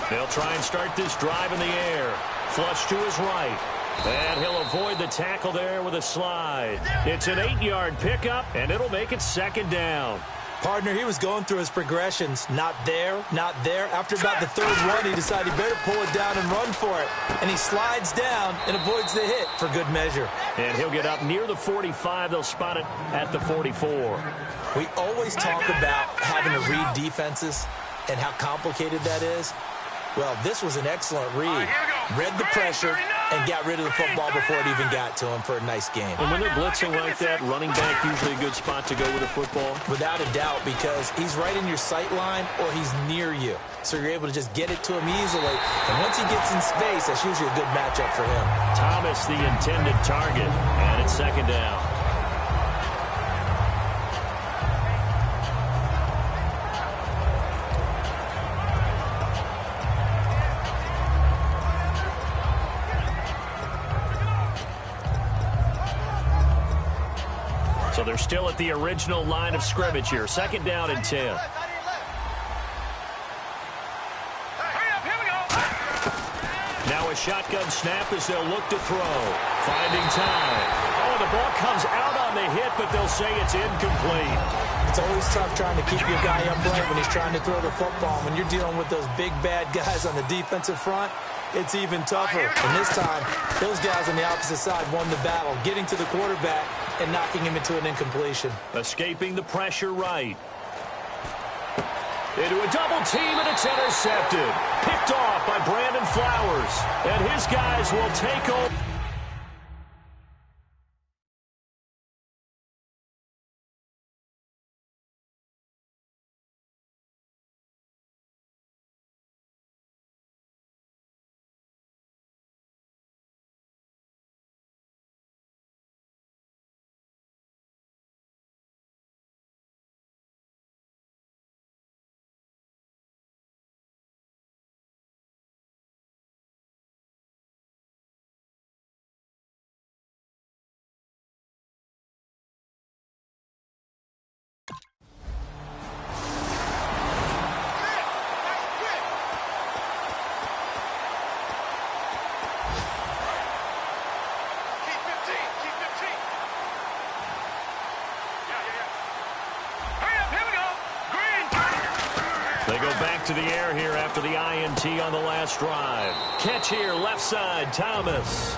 They'll try and start this drive in the air. Flush to his right. And he'll avoid the tackle there with a slide. It's an 8-yard pickup, and it'll make it second down. Partner, he was going through his progressions. Not there, not there. After about the third run, he decided he better pull it down and run for it. And he slides down and avoids the hit for good measure. And he'll get up near the 45. They'll spot it at the 44. We always talk about having to read defenses and how complicated that is. Well, this was an excellent read. Read the pressure and got rid of the football before it even got to him for a nice game. And when they're blitzing like that, running back usually a good spot to go with the football? Without a doubt, because he's right in your sight line or he's near you. So you're able to just get it to him easily. And once he gets in space, that's usually a good matchup for him. Thomas, the intended target, and it's second down. So they're still at the original line of scrimmage here. Second down and 10. Now a shotgun snap as they'll look to throw. Finding time. Oh, the ball comes out on the hit, but they'll say it's incomplete. It's always tough trying to keep your guy upright when he's trying to throw the football. When you're dealing with those big, bad guys on the defensive front, it's even tougher. And this time, those guys on the opposite side won the battle, getting to the quarterback and knocking him into an incompletion. Escaping the pressure right. Into a double team, and it's intercepted. Picked off by Brandon Flowers. And his guys will take over. They go back to the air here after the INT on the last drive. Catch here, left side, Thomas.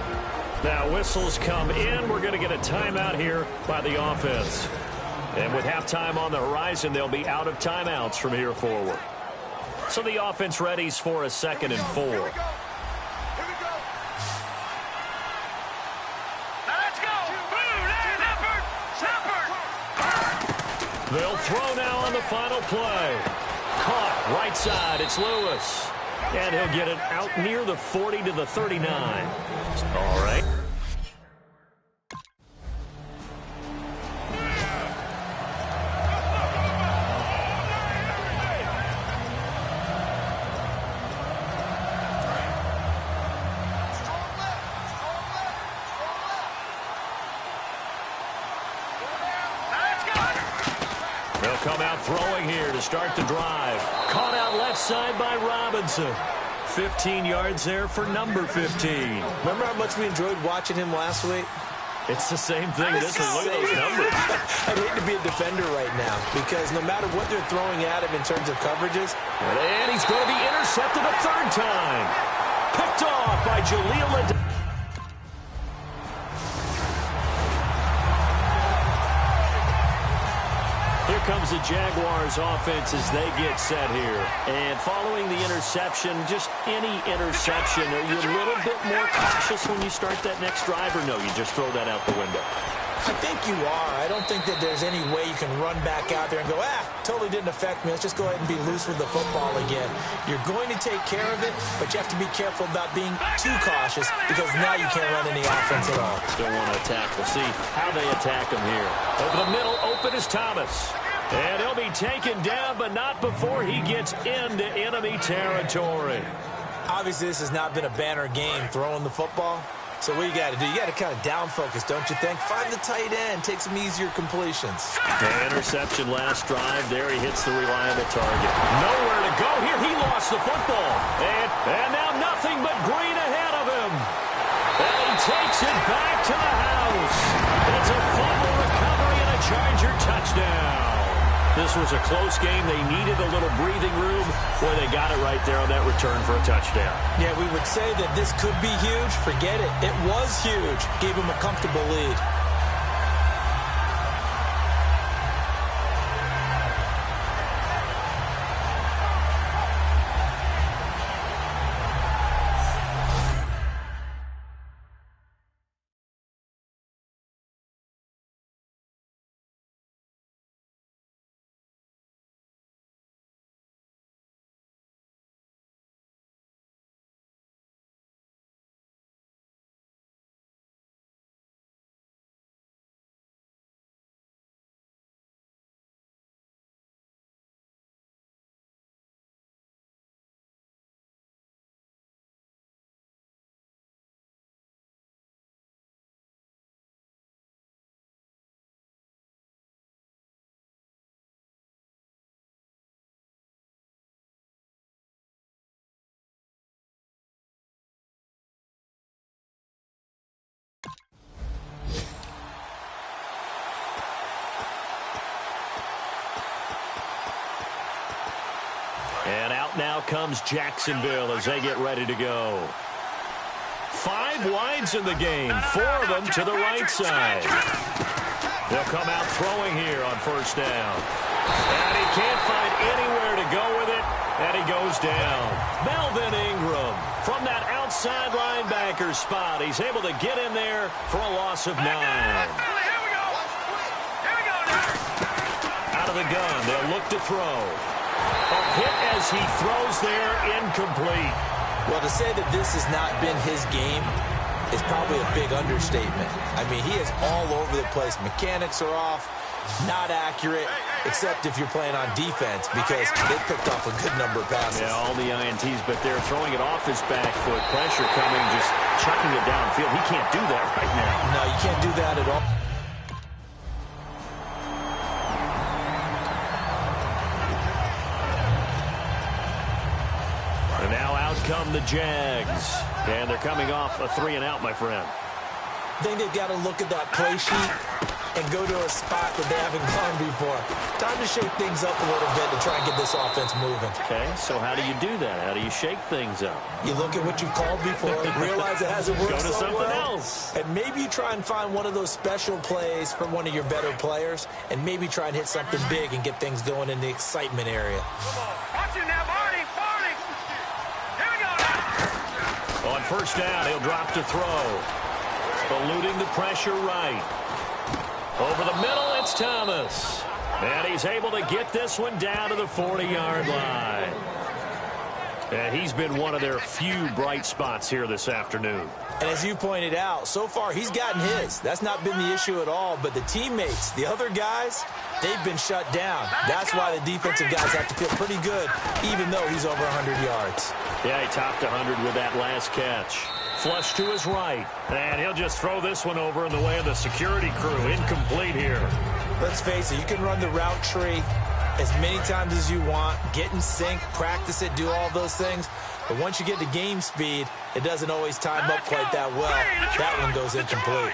Now whistles come in. We're going to get a timeout here by the offense. And with halftime on the horizon, they'll be out of timeouts from here forward. So the offense readies for a 2nd and 4. Here we go. Now let's go. Shepard. They'll throw now on the final play. Caught right side. It's Lewis. And he'll get it out near the 40 to the 39. All right. Come out throwing here to start the drive. Caught out left side by Robinson. 15 yards there for number 15. Remember how much we enjoyed watching him last week? It's the same thing. This is, look at those numbers. I'd hate to be a defender right now because no matter what they're throwing at him in terms of coverages. And he's going to be intercepted a 3rd time. Picked off by Jaleel. Here comes the Jaguars offense as they get set here. And following the interception, just any interception, are you a little bit more cautious when you start that next drive, or no, you just throw that out the window? I think you are. I don't think that there's any way you can run back out there and go, totally didn't affect me. Let's just go ahead and be loose with the football again. You're going to take care of it, but you have to be careful about being too cautious because now you can't run any offense at all. Still want to attack. We'll see how they attack him here. Over the middle, open is Thomas. And he'll be taken down, but not before he gets into enemy territory. Obviously, this has not been a banner game throwing the football. So what you got to do, you got to kind of down focus, don't you think? Find the tight end, take some easier completions. The interception last drive. There he hits the reliable target. Nowhere to go here. He lost the football. And now nothing but green ahead of him. And he takes it back to the house. It's a fumble recovery and a Charger touchdown. This was a close game. They needed a little breathing room. Boy, they got it right there on that return for a touchdown. Yeah, we would say that this could be huge. Forget it. It was huge. Gave him a comfortable lead. And out now comes Jacksonville as they get ready to go. 5 wides in the game, 4 of them to the right side. They'll come out throwing here on 1st down. And he can't find anywhere to go with it, and he goes down. Melvin Ingram from that outside linebacker spot. He's able to get in there for a loss of 9. Out of the gun, they'll look to throw. A hit as he throws there, incomplete. Well, to say that this has not been his game is probably a big understatement. I mean, he is all over the place. Mechanics are off, not accurate, except if you're playing on defense because they picked off a good number of passes. Yeah, all the INTs, but they're throwing it off his back foot. Pressure coming, just chucking it downfield. He can't do that right now. No, you can't do that at all. And now out come the Jags. And they're coming off a 3-and-out, my friend. I think they've got to look at that play sheet and go to a spot that they haven't gone before. Time to shake things up a little bit to try and get this offense moving. Okay, so how do you do that? How do you shake things up? You look at what you've called before, realize it hasn't worked Go to so something well, else. and maybe you try and find one of those special plays from one of your better players, and maybe try and hit something big and get things going in the excitement area. Watch it now, Barney. Barney. Here we go now. On first down, he'll drop to throw. Eluding the pressure right. Over the middle, it's Thomas. And he's able to get this one down to the 40-yard line. And he's been one of their few bright spots here this afternoon. And as you pointed out, so far he's gotten his. That's not been the issue at all. But the teammates, the other guys, they've been shut down. That's why the defensive guys have to feel pretty good, even though he's over 100 yards. Yeah, he topped 100 with that last catch. Flush to his right. And he'll just throw this one over in the way of the security crew. Incomplete here. Let's face it, you can run the route tree as many times as you want, get in sync, practice it, do all those things. But once you get to game speed, it doesn't always time up quite that well. That one goes incomplete.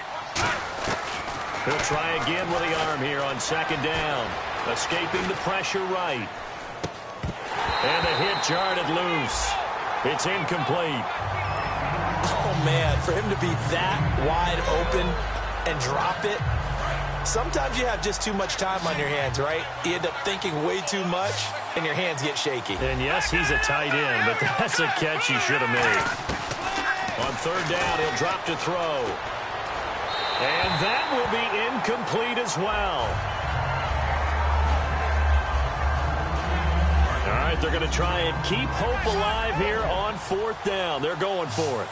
He'll try again with the arm here on second down. Escaping the pressure right. And the hit jarred it loose. It's incomplete. Oh, man, for him to be that wide open and drop it, sometimes you have just too much time on your hands, right? You end up thinking way too much, and your hands get shaky. And yes, he's a tight end, but that's a catch he should have made. On third down, he'll drop to throw. And that will be incomplete as well. All right, they're going to try and keep hope alive here on fourth down. They're going for it.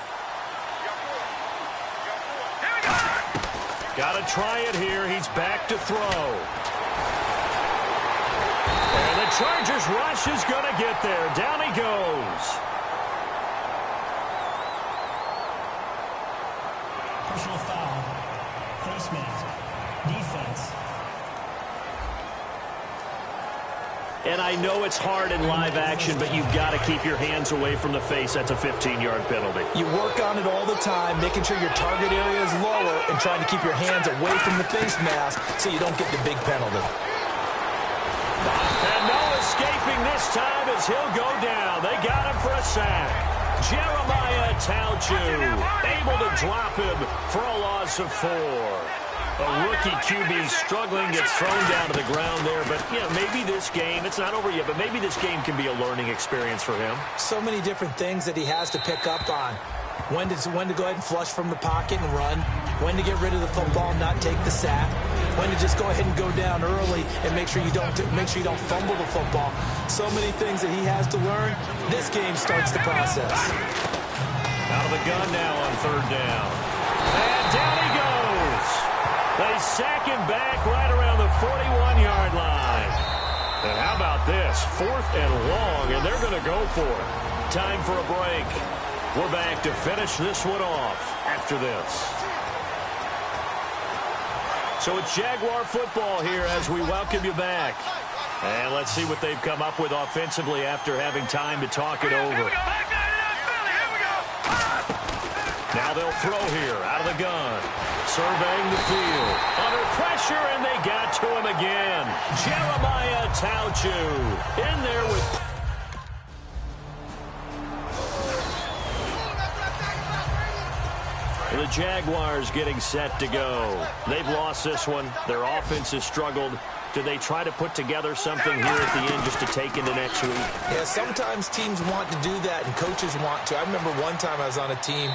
Got to try it here. He's back to throw. And the Chargers rush is going to get there. Down he goes. Personal foul. Face mask. Defense. And I know it's hard in live action, but you've got to keep your hands away from the face. That's a 15-yard penalty. You work on it all the time, making sure your target area is lower and trying to keep your hands away from the face mask so you don't get the big penalty. And no escaping this time as he'll go down. They got him for a sack. Jeremiah Tauchu able to drop him for a loss of 4. A rookie QB struggling, gets thrown down to the ground there. But, yeah, maybe this game, it's not over yet, but maybe this game can be a learning experience for him. So many different things that he has to pick up on. When to go ahead and flush from the pocket and run. When to get rid of the football and not take the sack. When to just go ahead and go down early and make sure you don't fumble the football. So many things that he has to learn. This game starts the process. Out of the gun now on third down. And down he goes. They sack him back right around the 41-yard line. And how about this? 4th and long, and they're going to go for it. Time for a break. We're back to finish this one off after this. So it's Jaguar football here as we welcome you back. And let's see what they've come up with offensively after having time to talk it over. Now they'll throw here out of the gun. Surveying the field. Under pressure, and they got to him again. Jeremiah Tauchu in there with... The Jaguars getting set to go. They've lost this one. Their offense has struggled. Do they try to put together something here at the end just to take into next week? Yeah, sometimes teams want to do that, and coaches want to. I remember one time I was on a team,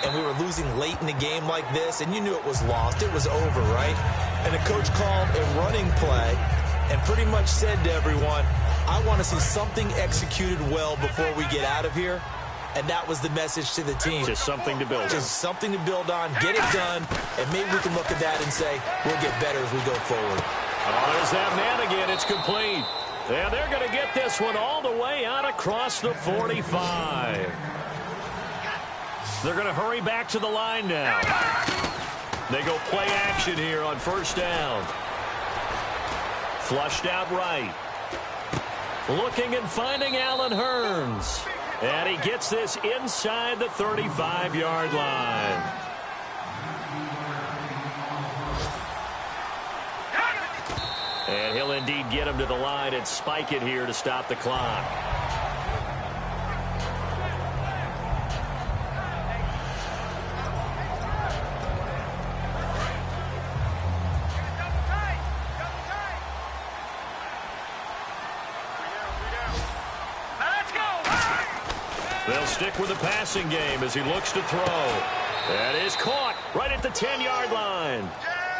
and we were losing late in the game like this, and you knew it was lost. It was over, right? And the coach called a running play and pretty much said to everyone, I want to see something executed well before we get out of here. And that was the message to the team. Just something to build on. Just something to build on, get it done, and maybe we can look at that and say, we'll get better as we go forward. Oh, there's that man again. It's complete. And they're going to get this one all the way out across the 45. They're going to hurry back to the line now. They go play action here on first down. Flushed out right. Looking and finding Allen Hurns. And he gets this inside the 35-yard line. And he'll indeed get him to the line and spike it here to stop the clock. They'll stick with the passing game as he looks to throw. That is caught right at the 10-yard line.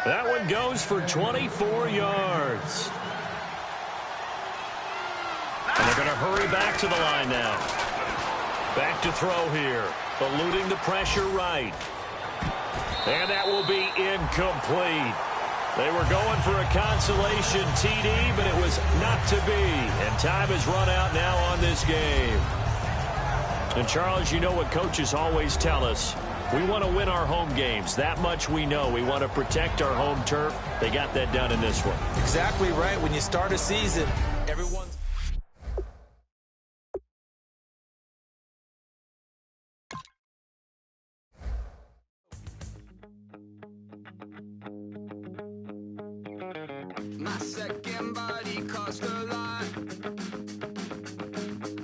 That one goes for 24 yards. And they're going to hurry back to the line now. Back to throw here. Eluding the pressure right. And that will be incomplete. They were going for a consolation TD, but it was not to be. And time has run out now on this game. And, Charles, you know what coaches always tell us. We want to win our home games. That much we know. We want to protect our home turf. They got that done in this one. Exactly right. When you start a season, everyone's... My second body cost a lot.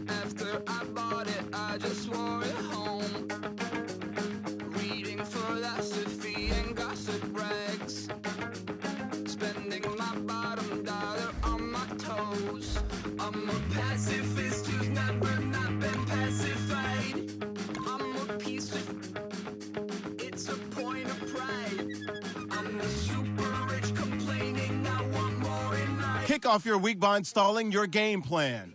After I bought it, I just wore it home. Reading philosophy and gossip rags. Spending my bottom dollar on my toes. I'm a pacifist who's never not been pacified. I'm a piece of... It's a point of pride. I'm the super rich complaining I want more in life. Kick off your week by installing your game plan.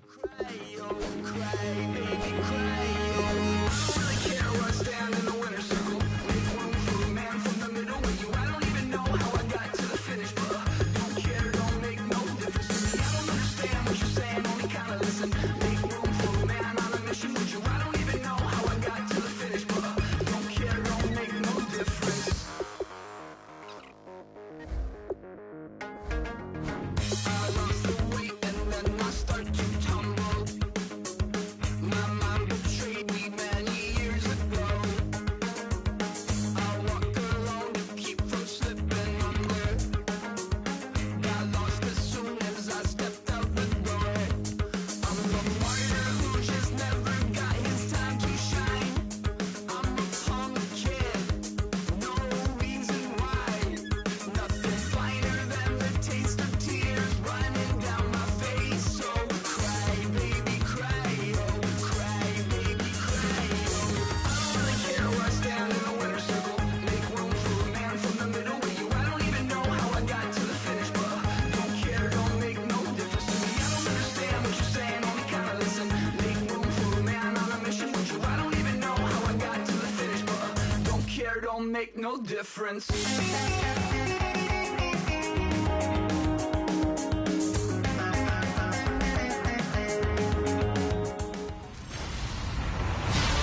Make no difference.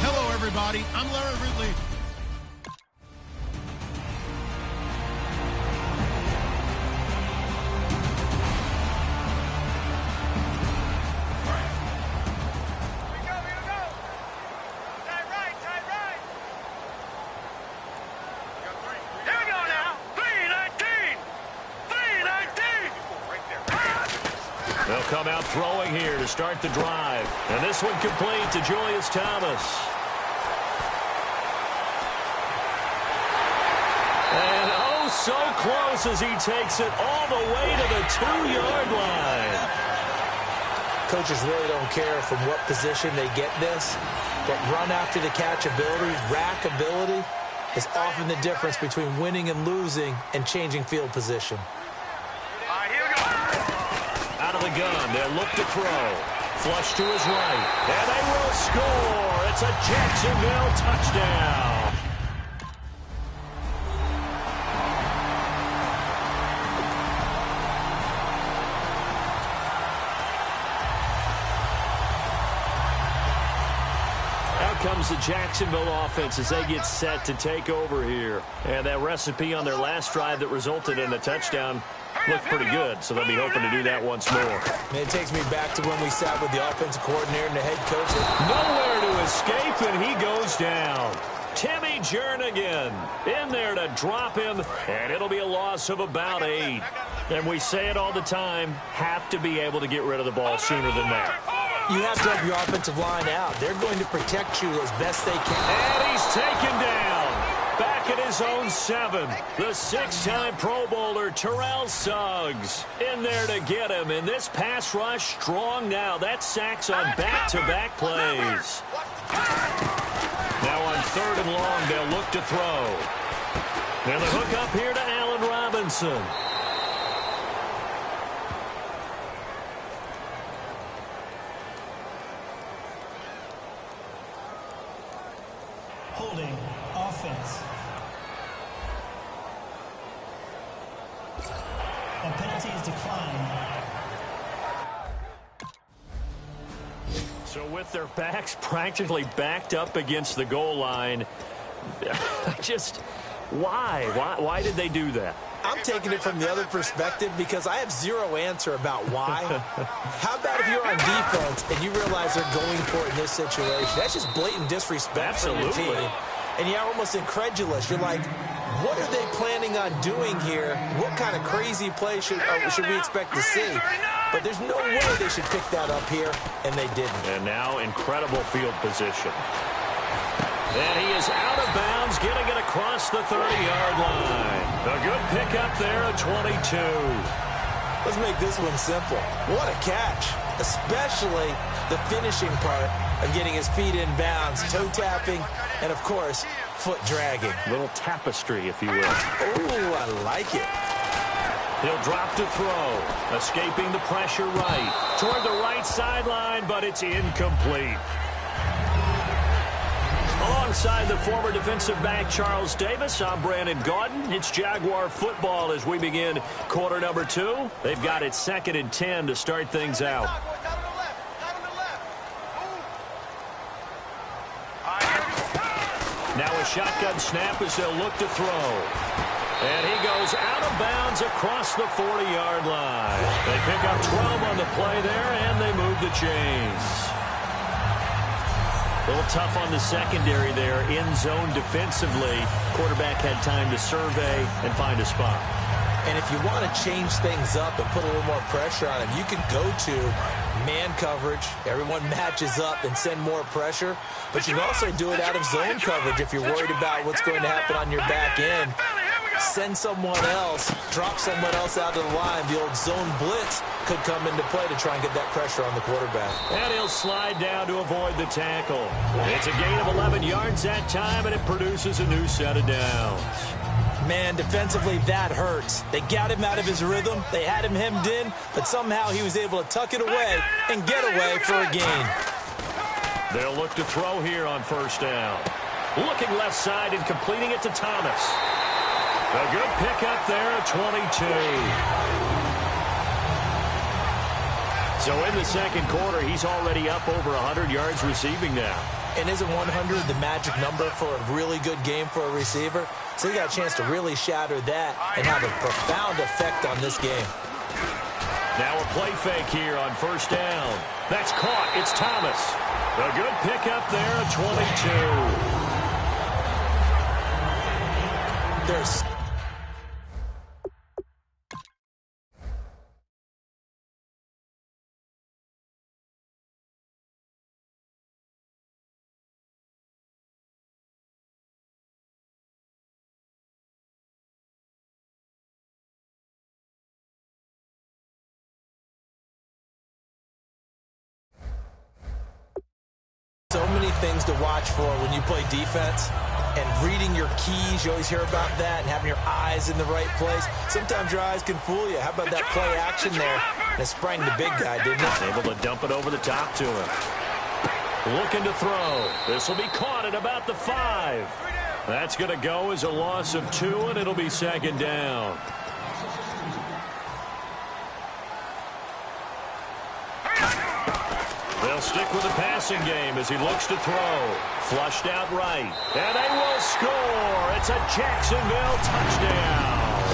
Hello, everybody. I'm Larry Ridley. They'll come out throwing here to start the drive. And this one complete to Julius Thomas. And oh, so close as he takes it all the way to the 2-yard line. Coaches really don't care from what position they get this, but run after the catch ability, rack ability, is often the difference between winning and losing and changing field position. Out of the gun, they'll look to throw. Flush to his right, and they will score. It's a Jacksonville touchdown. Out comes the Jacksonville offense as they get set to take over here. And that recipe on their last drive that resulted in a touchdown looked pretty good, so they'll be hoping to do that once more. And it takes me back to when we sat with the offensive coordinator and the head coach. Nowhere to escape, and he goes down. Timmy Jernigan in there to drop him, and it'll be a loss of about 8. And we say it all the time, have to be able to get rid of the ball sooner than that. You have to have your offensive line out. They're going to protect you as best they can. And he's taken down. Back at his own 7. The 6-time Pro Bowler, Terrell Suggs, in there to get him. And this pass rush strong now. That's sacks on back-to-back plays. Now on 3rd and long, they'll look to throw. And the hook up here to Allen Robinson. Holding offense. A penalty is declined. So with their backs practically backed up against the goal line, why did they do that? I'm taking it from the other perspective because I have zero answer about why. How about if you're on defense and you realize they're going for it in this situation? That's just blatant disrespect for your team. And you're almost incredulous. You're like, what are they planning on doing here? What kind of crazy play should we expect to see? But there's no way they should pick that up here, and they didn't. And now incredible field position. And he is out of bounds, getting it across the 30-yard line. A good pickup there at 22. Let's make this one simple. What a catch, especially the finishing part of getting his feet in bounds, toe tapping, and, of course, foot dragging. Little tapestry, if you will. Ooh, I like it. He'll drop to throw, escaping the pressure right. Toward the right sideline, but it's incomplete. Alongside the former defensive back Charles Davis, I'm Brandon Gaudin. It's Jaguar football as we begin quarter number 2. They've got it 2nd and 10 to start things out. Now a shotgun snap as they'll look to throw. And he goes out of bounds across the 40-yard line. They pick up 12 on the play there, and they move the chains. A little tough on the secondary there, in zone defensively. Quarterback had time to survey and find a spot. And if you want to change things up and put a little more pressure on him, you can go to man coverage. Everyone matches up and send more pressure. But you can also do it out of zone coverage if you're worried about what's going to happen on your back end. Send someone else, drop someone else out of the line. The old zone blitz could come into play to try and get that pressure on the quarterback. And he'll slide down to avoid the tackle. It's a gain of 11 yards that time, and it produces a new set of downs. Man, defensively, that hurts. They got him out of his rhythm. They had him hemmed in, but somehow he was able to tuck it away and get away for a gain. They'll look to throw here on 1st down. Looking left side and completing it to Thomas. A good pickup there at 22. So in the 2nd quarter, he's already up over 100 yards receiving now. And isn't 100 the magic number for a really good game for a receiver? So he got a chance to really shatter that and have a profound effect on this game. Now a play fake here on 1st down. That's caught. It's Thomas. A good pickup there at 22. There's so many things to watch for when you play defense, and reading your keys, you always hear about that, and having your eyes in the right place. Sometimes your eyes can fool you. How about that play action there? And it sprang the big guy, didn't it? Able to dump it over the top to him. Looking to throw. This will be caught at about the 5. That's going to go as a loss of 2, and it'll be 2nd down. They'll stick with the passing game as he looks to throw. Flushed out right. And they will score. It's a Jacksonville touchdown.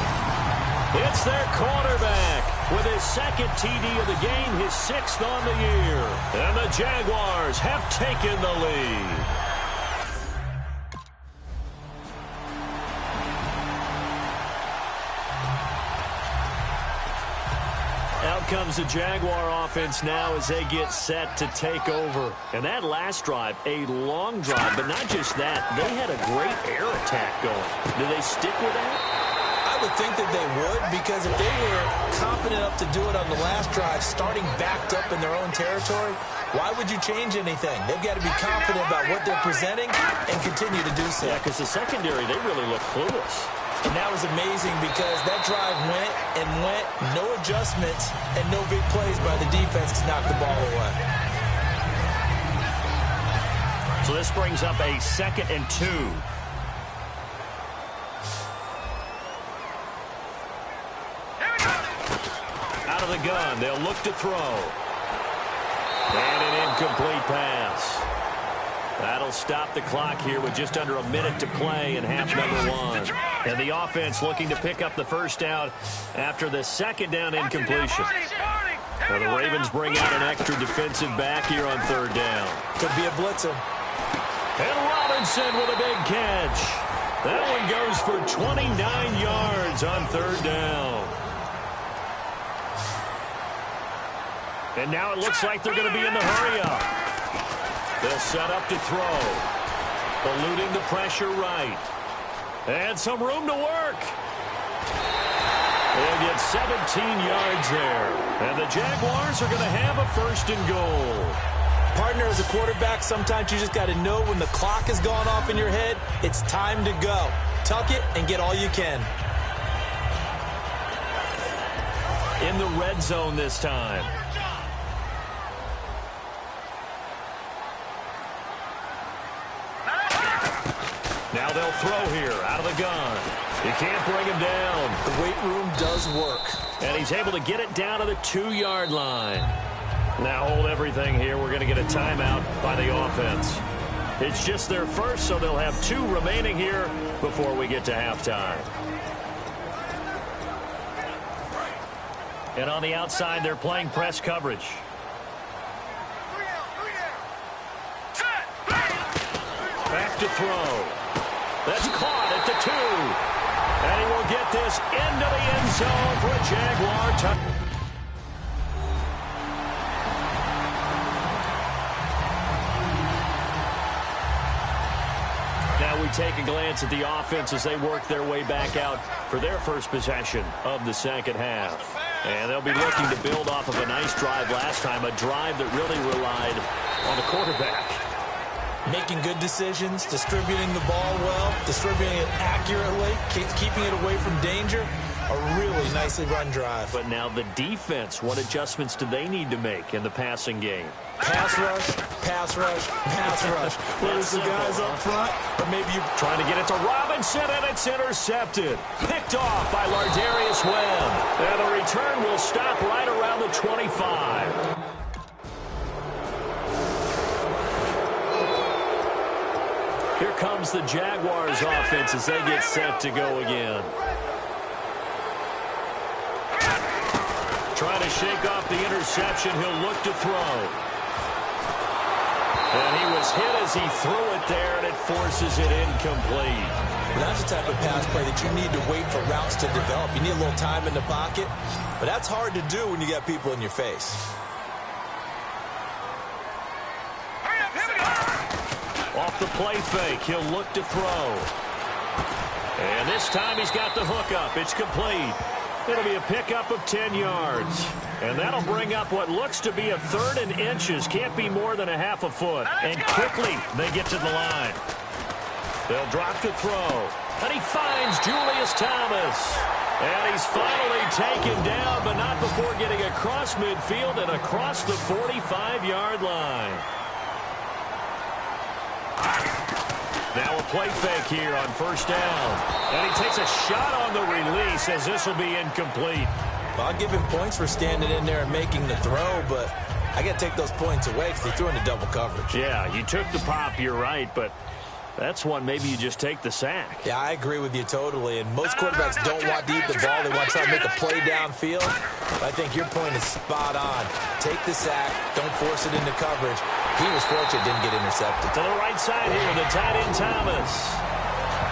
It's their quarterback with his 2nd TD of the game, his 6th on the year. And the Jaguars have taken the lead. out comes the Jaguar offense now as they get set to take over. And that last drive, a long drive, but not just that. They had a great air attack going. Do they stick with that? I would think that they would, because if they were confident enough to do it on the last drive, starting backed up in their own territory, why would you change anything? They've got to be confident about what they're presenting and continue to do so. Yeah, because the secondary, they really look clueless. And that was amazing because that drive went and went, no adjustments, and no big plays by the defense to knock the ball away. So this brings up a 2nd and 2. Out of the gun, they'll look to throw. And an incomplete pass. That'll stop the clock here with just under a minute to play in half number 1. And the offense looking to pick up the first down after the 2nd down incompletion. Now the Ravens bring out an extra defensive back here on 3rd down. Could be a blitzer. And Robinson with a big catch. That one goes for 29 yards on 3rd down. And now it looks like they're going to be in the hurry-up. They'll set up to throw. Eluding the pressure right. And some room to work. They'll get 17 yards there. And the Jaguars are going to have a 1st and goal. Partner, as a quarterback, sometimes you just got to know when the clock has gone off in your head, it's time to go. Tuck it and get all you can. In the red zone this time. Now they'll throw here out of the gun. You can't bring him down. The weight room does work. And he's able to get it down to the 2-yard line. Now hold everything here. We're going to get a timeout by the offense. It's just their first, so they'll have 2 remaining here before we get to halftime. And on the outside, they're playing press coverage. Back to throw. That's caught at the 2. And he will get this into the end zone for a Jaguar touchdown. Now we take a glance at the offense as they work their way back out for their first possession of the 2nd half. And they'll be looking to build off of a nice drive last time, a drive that really relied on the quarterback. Making good decisions, distributing the ball well, distributing it accurately, keeping it away from danger. A really nicely run drive. But now the defense, what adjustments do they need to make in the passing game? Pass rush, pass rush, pass rush. Where's the guys up front? Or maybe you trying to get it to Robinson, and it's intercepted. Picked off by Lardarius Webb. And the return will stop right around the 25. Here comes the Jaguars offense as they get set to go again. Trying to shake off the interception. He'll look to throw. And he was hit as he threw it there, and it forces it incomplete. That's the type of pass play that you need to wait for routes to develop. You need a little time in the pocket, but that's hard to do when you got people in your face. Off the play fake, he'll look to throw. And this time he's got the hook up. It's complete. It'll be a pickup of 10 yards. And that'll bring up what looks to be a 3rd and inches. Can't be more than a half a foot. And quickly they get to the line. They'll drop to throw. And he finds Julius Thomas. And he's finally taken down, but not before getting across midfield and across the 45-yard line. Now a play fake here on 1st down. And he takes a shot on the release as this will be incomplete. Well, I'll give him points for standing in there and making the throw, but I got to take those points away because they threw into double coverage. Yeah, you took the pop, you're right, but that's one maybe you just take the sack. Yeah, I agree with you totally, and most quarterbacks don't want to eat the ball. They want to try to make a play downfield. But I think your point is spot on. Take the sack, don't force it into coverage. He was fortunate, didn't get intercepted. To the right side here, the tight end Thomas.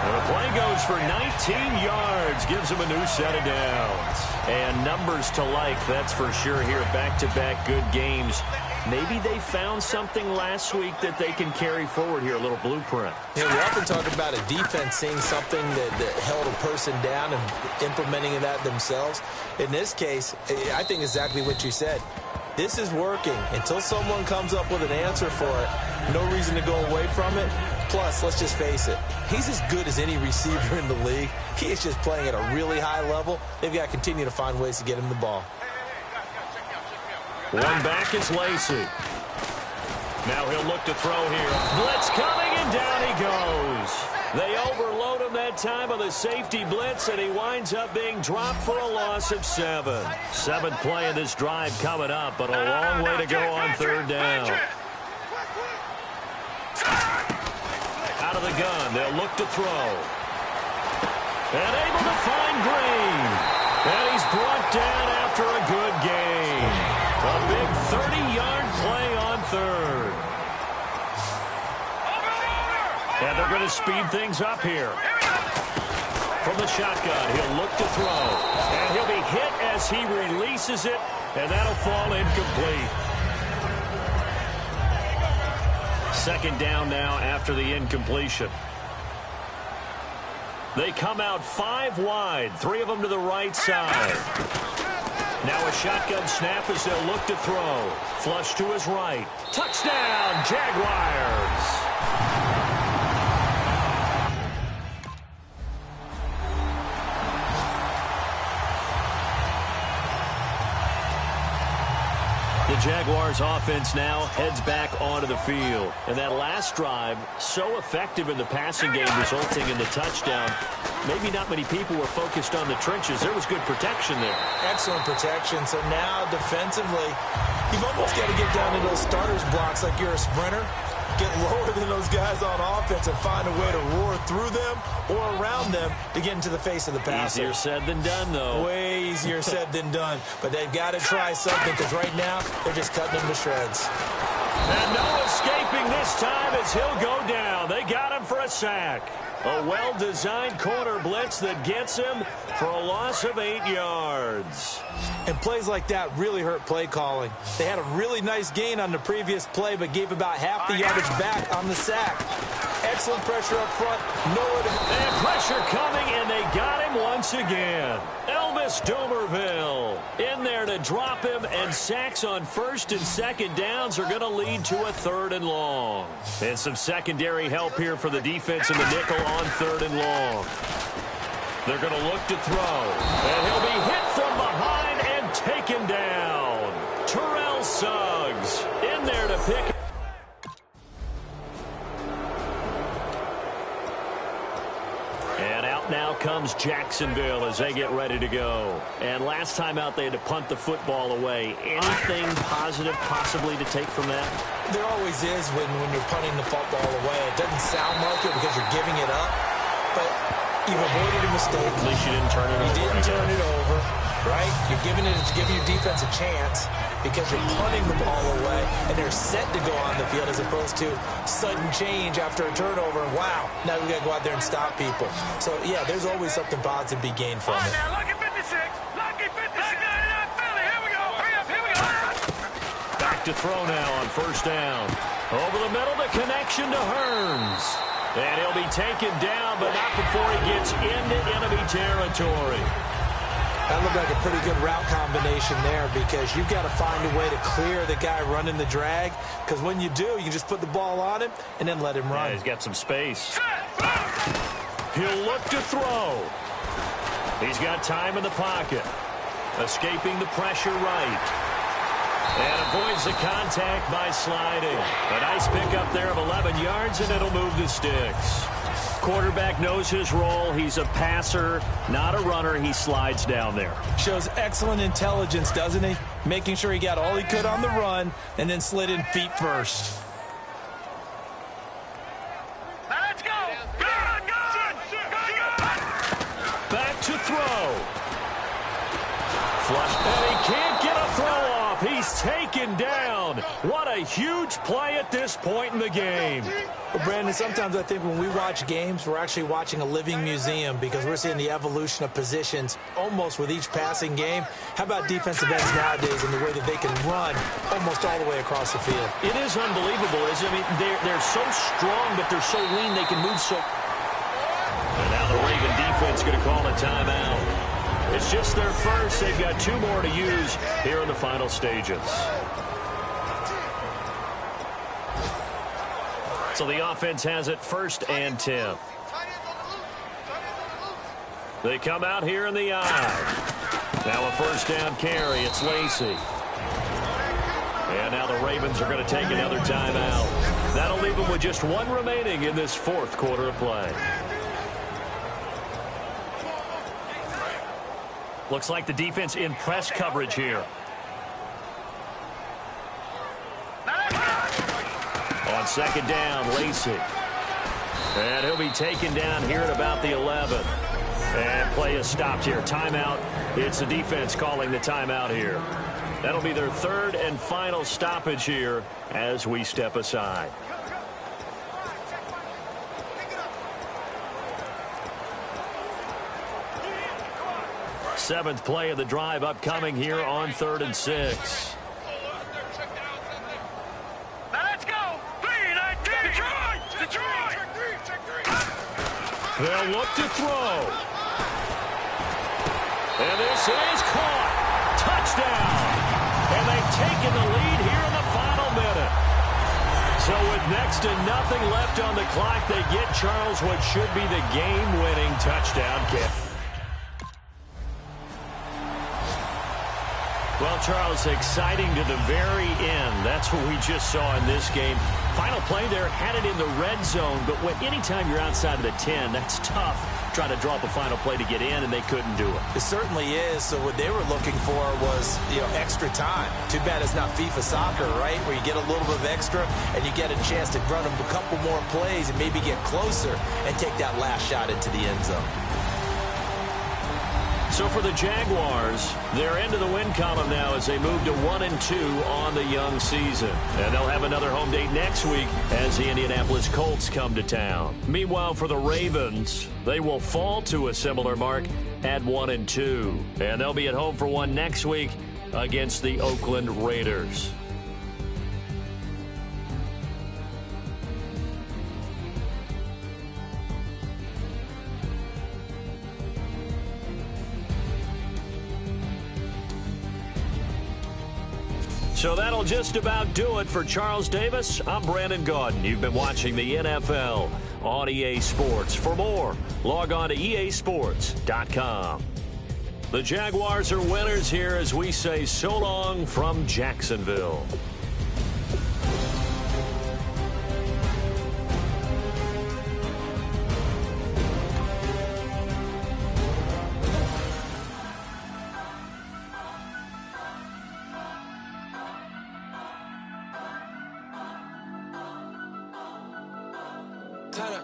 And the play goes for 19 yards, gives him a new set of downs. And numbers to like, that's for sure here. Back-to-back good games. Maybe they found something last week that they can carry forward here, a little blueprint. Yeah, we often talk about a defense seeing something that held a person down and implementing that themselves. In this case, I think exactly what you said. This is working. Until someone comes up with an answer for it, no reason to go away from it. Plus, let's just face it, he's as good as any receiver in the league. He is just playing at a really high level. They've got to continue to find ways to get him the ball. One back is Lacey. Now he'll look to throw here. Blitz coming, and down he goes. They overload him that time with a safety blitz, and he winds up being dropped for a loss of 7. 7th play of this drive coming up, but a long way to go on 3rd down. Out of the gun, they'll look to throw. And able to find Green. And he's brought down after a good game. A big 30-yard play on 3rd. And they're going to speed things up here. From the shotgun, he'll look to throw. And he'll be hit as he releases it, and that'll fall incomplete. 2nd down now after the incompletion. They come out 5 wide, 3 of them to the right side. Now a shotgun snap as they'll look to throw. Flush to his right. Touchdown, Jaguars! The Jaguars offense now heads back onto the field. And that last drive, so effective in the passing game, resulting in the touchdown. Maybe not many people were focused on the trenches. There was good protection there. Excellent protection. So now defensively, you've almost got to get down to those starters blocks like you're a sprinter. Get lower than those guys on offense and find a way to roar through them or around them to get into the face of the passer. Easier said than done, though. Way easier said than done. But they've got to try something because right now they're just cutting them to shreds. And no escaping this time as he'll go down. They got him for a sack. A well-designed corner blitz that gets him for a loss of 8 yards. And plays like that really hurt play calling. They had a really nice gain on the previous play, but gave about half the yardage back on the sack. Excellent pressure up front. Nowhere to... And pressure coming, and they got him once again. Elvis Dumerville in there to drop him, and sacks on 1st and 2nd downs are going to lead to a 3rd and long. And some secondary help here for the defense in the nickel on 3rd and long. They're going to look to throw, and he'll be hit from behind and taken down. Terrell Suggs in there to pick. And out now comes Jacksonville as they get ready to go. And last time out, they had to punt the football away. Anything positive possibly to take from that? There always is when you're punting the football away. It doesn't sound like it because you're giving it up, but you've avoided a mistake. At least you didn't turn it over. You didn't turn it over, right? You're giving your defense a chance because you're punting the ball away, and they're set to go on the field as opposed to sudden change after a turnover. Wow, now we got to go out there and stop people. So, yeah, there's always something positive to be gained from it. Now, lucky 56. Lucky 56. Philly. Here we go. Hurry up. Here we go. Back to throw now on 1st down. Over the middle, the connection to Hearns. And he'll be taken down, but not before he gets into enemy territory. That looked like a pretty good route combination there because you've got to find a way to clear the guy running the drag, because when you do, you just put the ball on him and then let him run. Yeah, he's got some space. He'll look to throw. He's got time in the pocket. Escaping the pressure right. And avoids the contact by sliding. A nice pickup there of 11 yards, and it'll move the sticks. Quarterback knows his role. He's a passer, not a runner. He slides down there. Shows excellent intelligence, doesn't he? Making sure he got all he could on the run and then slid in feet first. Let's go. Good. Back to throw. Flush. And he can't get a throw off. He's he's taken down. What a huge play at this point in the game. Well, Brandon, sometimes I think when we watch games, we're actually watching a living museum because we're seeing the evolution of positions almost with each passing game. How about defensive ends nowadays and the way that they can run almost all the way across the field? It is unbelievable, isn't it? I mean, they're so strong, but they're so lean. They can move so... And now the Raven defense going to call a timeout. It's just their first. They've got 2 more to use here in the final stages. So the offense has it 1st and 10. They come out here in the eye. Now a 1st down carry. It's Lacey. And now the Ravens are going to take another timeout. That'll leave them with just 1 remaining in this 4th quarter of play. Looks like the defense in press coverage here. On 2nd down, Lacey. And he'll be taken down here at about the 11. And play is stopped here. Timeout. It's the defense calling the timeout here. That'll be their 3rd and final stoppage here as we step aside. Seventh play of the drive upcoming here on 3rd and 6. They'll look to throw. And this is caught. Touchdown. And they've taken the lead here in the final minute. So with next to nothing left on the clock, they get Charles what should be the game-winning touchdown kick. Well, Charles, exciting to the very end. That's what we just saw in this game. Final play there, had it in the red zone, but anytime you're outside of the 10, that's tough. Trying to draw up a final play to get in, and they couldn't do it. It certainly is. So what they were looking for was, extra time. Too bad it's not FIFA soccer, right, where you get a little bit of extra, and you get a chance to run a couple more plays and maybe get closer and take that last shot into the end zone. So for the Jaguars, they're into the win column now as they move to 1-2 on the young season. And they'll have another home date next week as the Indianapolis Colts come to town. Meanwhile, for the Ravens, they will fall to a similar mark at 1-2. And they'll be at home for one next week against the Oakland Raiders. So that'll just about do it for Charles Davis. I'm Brandon Gaudin. You've been watching the NFL on EA Sports. For more, log on to easports.com. The Jaguars are winners here as we say so long from Jacksonville.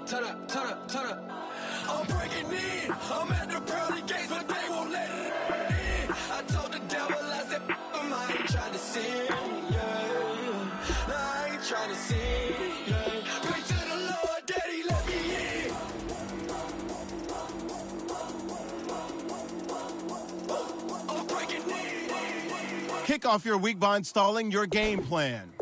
Turn up. I'm breaking in. I'm at the pearly gates, but they won't let it in. I told the devil, I said, I ain't trying to sin, yeah. No, I ain't trying to sin, yeah. Pray to the Lord, Daddy, let me in. I'm breaking in. Kick off your week by installing your game plan.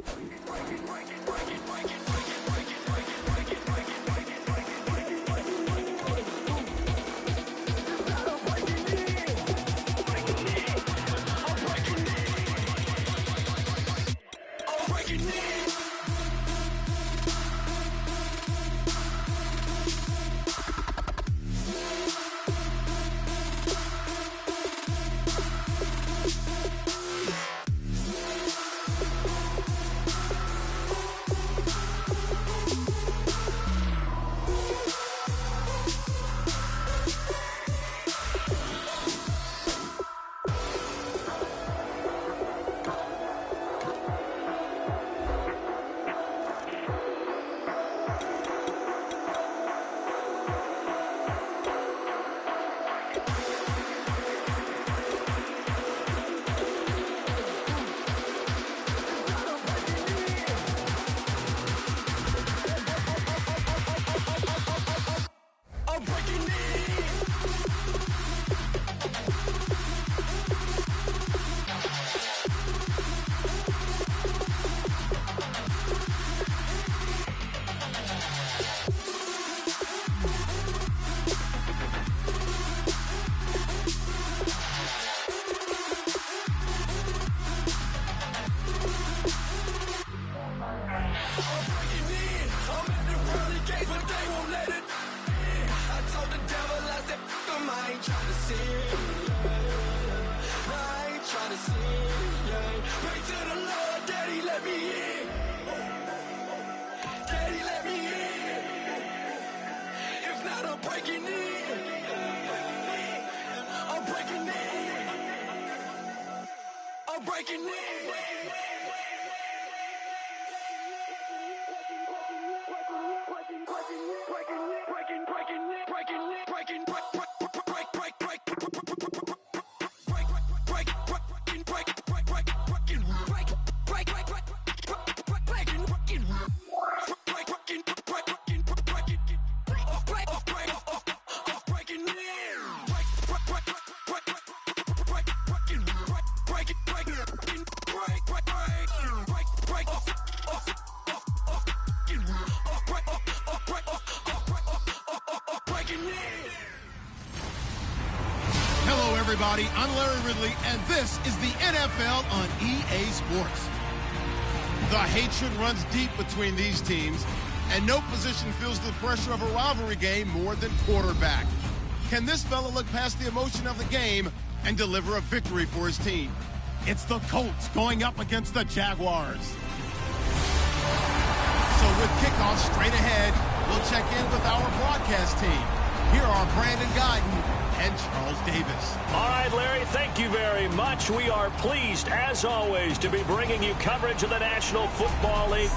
Hello, everybody. I'm Larry Ridley, and this is the NFL on EA Sports. The hatred runs deep between these teams, and no position feels the pressure of a rivalry game more than quarterback. Can this fella look past the emotion of the game and deliver a victory for his team? It's the Colts going up against the Jaguars. So with kickoff straight ahead, we'll check in with our broadcast team. Here are Brandon Guyton and Charles Davis. All right, Larry, thank you very much. We are pleased, as always, to be bringing you coverage of the National Football League.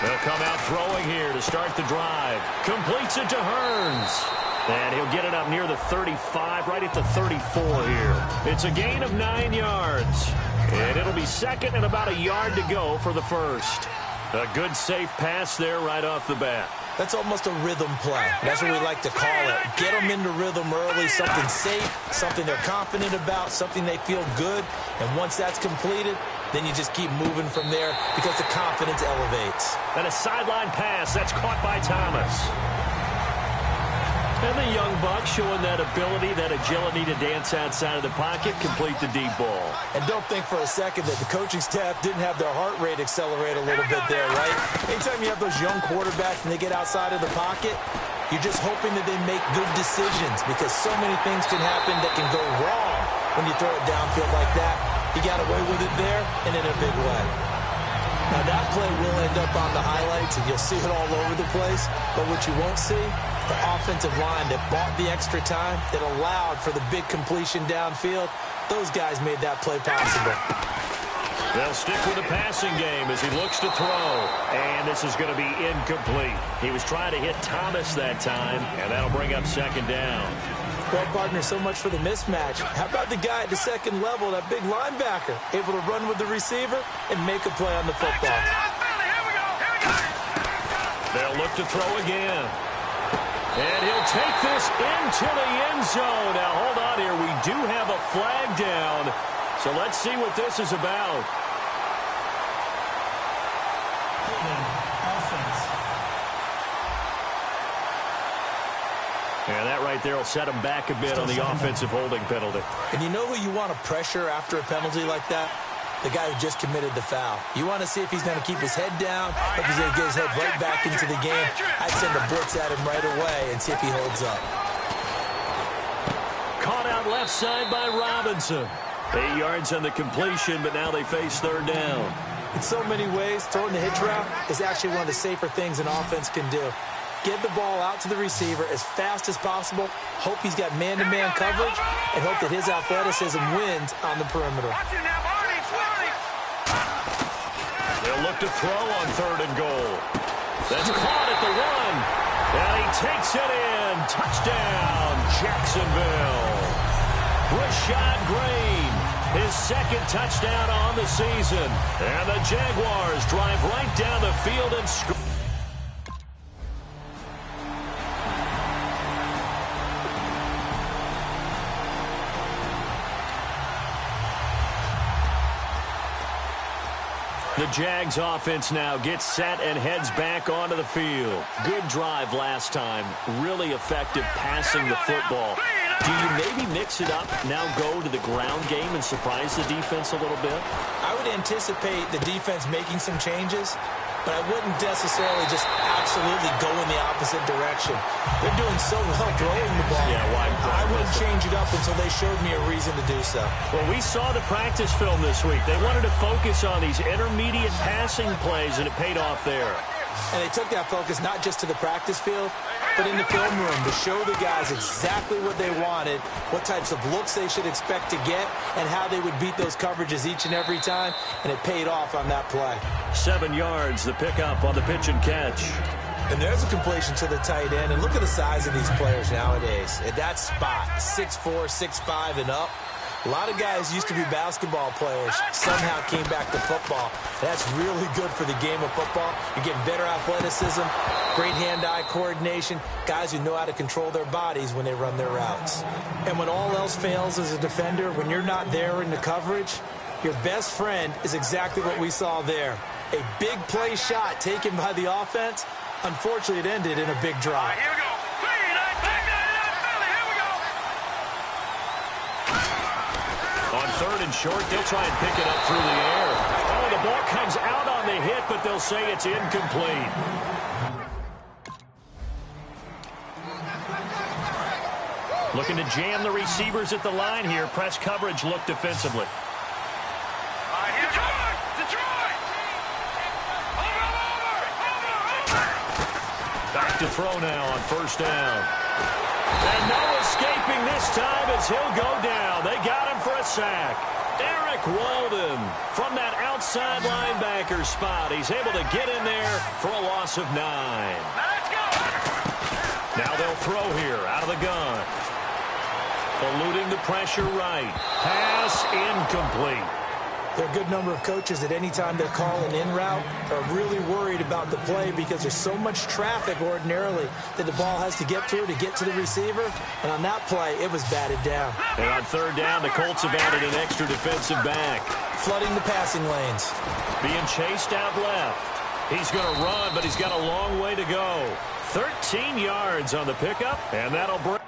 They'll come out throwing here to start the drive. Completes it to Hearns. And he'll get it up near the 35, right at the 34 here. It's a gain of 9 yards. And it'll be second and about a yard to go for the first. A good, safe pass there right off the bat. That's almost a rhythm play. That's what we like to call it. Get them into rhythm early, something safe, something they're confident about, something they feel good. And once that's completed, then you just keep moving from there because the confidence elevates. And a sideline pass. That's caught by Thomas. And the young buck showing that ability, that agility to dance outside of the pocket, complete the deep ball. And don't think for a second that the coaching staff didn't have their heart rate accelerate a little bit there, right? Anytime you have those young quarterbacks and they get outside of the pocket, you're just hoping that they make good decisions because so many things can happen that can go wrong when you throw it downfield like that. He got away with it there and in a big way. Now that play will end up on the highlights and you'll see it all over the place, but what you won't see, the offensive line that bought the extra time, that allowed for the big completion downfield, those guys made that play possible. They'll stick with the passing game as he looks to throw. And this is going to be incomplete. He was trying to hit Thomas that time, and that'll bring up second down. Well, partner, so much for the mismatch. How about the guy at the second level, that big linebacker, able to run with the receiver and make a play on the football? They'll look to throw again. And he'll take this into the end zone. Now, hold on here. We do have a flag down. So let's see what this is about. Offense. And that right there will set him back a bit on the offensive holding penalty. And you know who you want to pressure after a penalty like that? The guy who just committed the foul. You want to see if he's going to keep his head down, or if he's going to get his head right back into the game. I'd send a blitz at him right away and see if he holds up. Caught out left side by Robinson. 8 yards on the completion, but now they face third down. In so many ways, throwing the hitch route is actually one of the safer things an offense can do. Get the ball out to the receiver as fast as possible, hope he's got man-to-man coverage, and hope that his athleticism wins on the perimeter. They'll look to throw on third and goal. That's caught at the 1. And he takes it in. Touchdown, Jacksonville. Rashad Green, his second touchdown on the season. And the Jaguars drive right down the field and score. The Jags offense now gets set and heads back onto the field. Good drive last time. Really effective passing the football. Do you maybe mix it up, now go to the ground game and surprise the defense a little bit? I would anticipate the defense making some changes. but I wouldn't necessarily just absolutely go in the opposite direction. They're doing so well throwing the ball. Yeah, why? I wouldn't change it up until they showed me a reason to do so. Well, we saw the practice film this week. They wanted to focus on these intermediate passing plays, and it paid off there. And they took that focus not just to the practice field, but in the film room to show the guys exactly what they wanted, what types of looks they should expect to get, and how they would beat those coverages each and every time, and it paid off on that play. 7 yards, the pickup on the pitch and catch. And there's a completion to the tight end, and look at the size of these players nowadays. At that spot, 6'4", 6'5", and up. A lot of guys used to be basketball players, somehow came back to football. That's really good for the game of football. You're getting better athleticism, great hand-eye coordination, guys who know how to control their bodies when they run their routes. And when all else fails as a defender, when you're not there in the coverage, your best friend is exactly what we saw there. A big play shot taken by the offense. Unfortunately, it ended in a big drop. Here we go. On 3rd and short, they'll try and pick it up through the air. Oh, the ball comes out on the hit, but they'll say it's incomplete. Looking to jam the receivers at the line here. Press coverage look defensively. Detroit! Back to throw now on 1st down. And no escaping this time as he'll go down. They got him for a sack. Eric Walden from that outside linebacker spot. He's able to get in there for a loss of 9. Let's go! Now they'll throw here out of the gun. Eluding the pressure right. Pass incomplete. There are a good number of coaches that any time they're calling in route are really worried about the play because there's so much traffic ordinarily that the ball has to get through to get to the receiver. And on that play, it was batted down. And on 3rd down, the Colts have added an extra defensive back. Flooding the passing lanes. Being chased out left. He's going to run, but he's got a long way to go. 13 yards on the pickup, and that'll bring...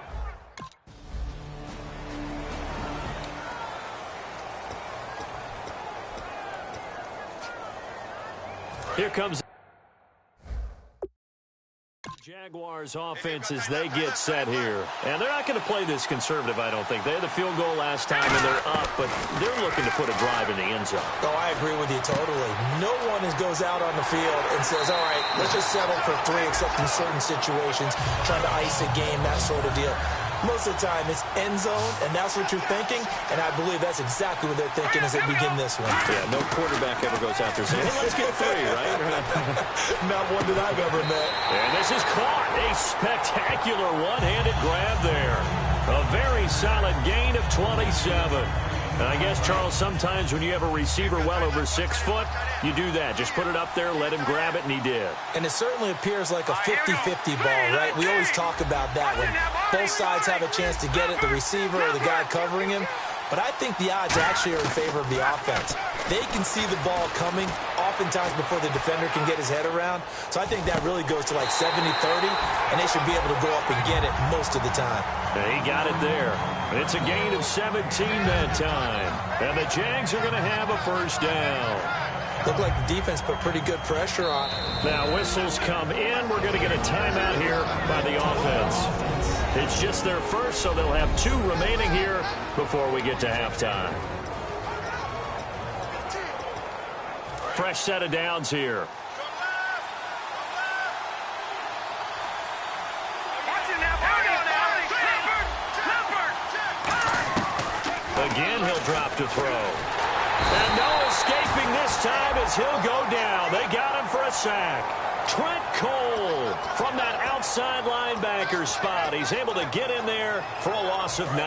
Here comes Jaguars offense as they get set here. And they're not going to play this conservative, I don't think. They had the field goal last time, and they're up, but they're looking to put a drive in the end zone. Oh, I agree with you totally. No one goes out on the field and says, all right, let's just settle for 3, except in certain situations, trying to ice a game, that sort of deal. Most of the time, it's end zone, and that's what you're thinking, and I believe that's exactly what they're thinking as they begin this one. Yeah, no quarterback ever goes out there saying, hey, let's get 3, right? Not one that I've ever met. And this is caught. A spectacular one-handed grab there. A very solid gain of 27. And I guess, Charles, sometimes when you have a receiver well over 6 foot, you do that. Just put it up there, let him grab it, and he did. And it certainly appears like a 50-50 ball, right? We always talk about that when both sides have a chance to get it, the receiver or the guy covering him. But I think the odds actually are in favor of the offense. They can see the ball coming oftentimes before the defender can get his head around. So I think that really goes to like 70-30, and they should be able to go up and get it most of the time. And he got it there. It's a gain of 17 that time. And the Jags are going to have a 1st down. Looked like the defense put pretty good pressure on. Now whistles come in. We're going to get a timeout here by the offense. It's just their first, so they'll have 2 remaining here before we get to halftime. Fresh set of downs here. Again, he'll drop to throw. And no escaping this time as he'll go down. They got him for a sack. Trent Cole from that outside linebacker spot. He's able to get in there for a loss of 9.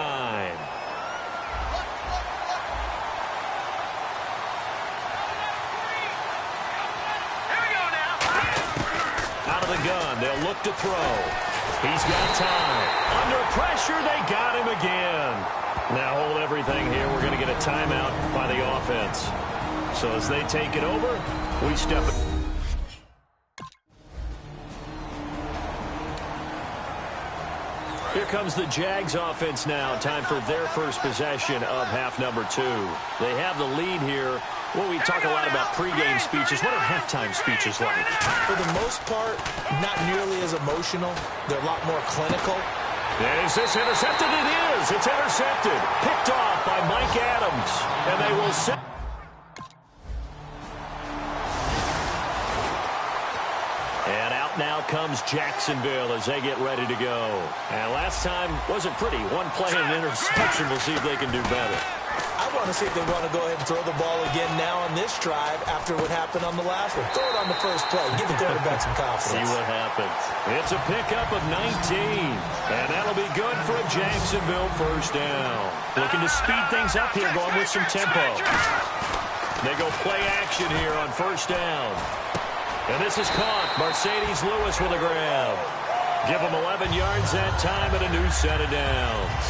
Out of the gun, they'll look to throw. He's got time. Under pressure, they got him again. Now hold everything here. We're going to get a timeout by the offense. So as they take it over, we step it. Here comes the Jags offense now. Time for their first possession of half number 2. They have the lead here. Well, we talk a lot about pregame speeches. What are halftime speeches like? For the most part, not nearly as emotional. They're a lot more clinical. And is this intercepted? It is. It's intercepted. Picked off by Mike Adams. And they will set. And out now comes Jacksonville as they get ready to go. And last time wasn't pretty. One play and an interception. We'll see if they can do better. I want to see if they want to go ahead and throw the ball again now on this drive after what happened on the last one. Throw it on the first play. Give the quarterback some confidence. See what happens. It's a pickup of 19. And that'll be good for a Jacksonville first down. Looking to speed things up here, going with some tempo. They go play action here on first down. And this is caught. Mercedes Lewis with a grab. Give them 11 yards that time and a new set of downs.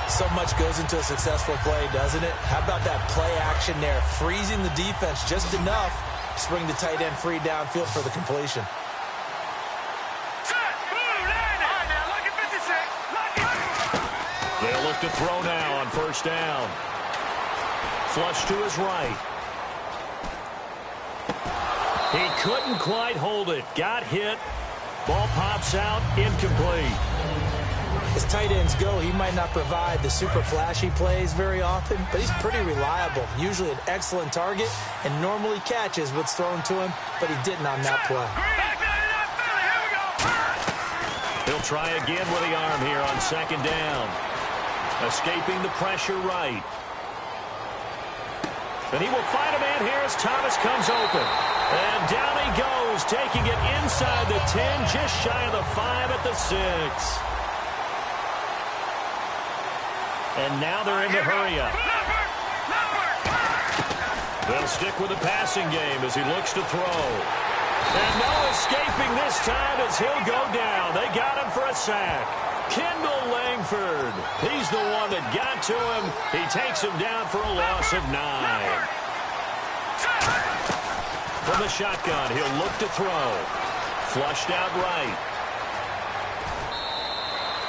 So much goes into a successful play, doesn't it? How about that play action there? Freezing the defense just enough to bring the tight end free downfield for the completion. They'll look to throw now on first down. Flush to his right. He couldn't quite hold it. Got hit. Ball pops out. Incomplete. As tight ends go, he might not provide the super flashy plays very often, but he's pretty reliable. Usually an excellent target and normally catches what's thrown to him, but he didn't on that play. He'll try again with the arm here on second down. Escaping the pressure right. And he will find a man here as Thomas comes open. And down he goes, taking it inside the 10, just shy of the 5 at the 6. And now they're in the hurry-up. They'll stick with the passing game as he looks to throw. And no escaping this time as he'll go down. They got him for a sack. Kendall Langford. He's the one that got to him. He takes him down for a loss of 9. From the shotgun, he'll look to throw. Flushed out right.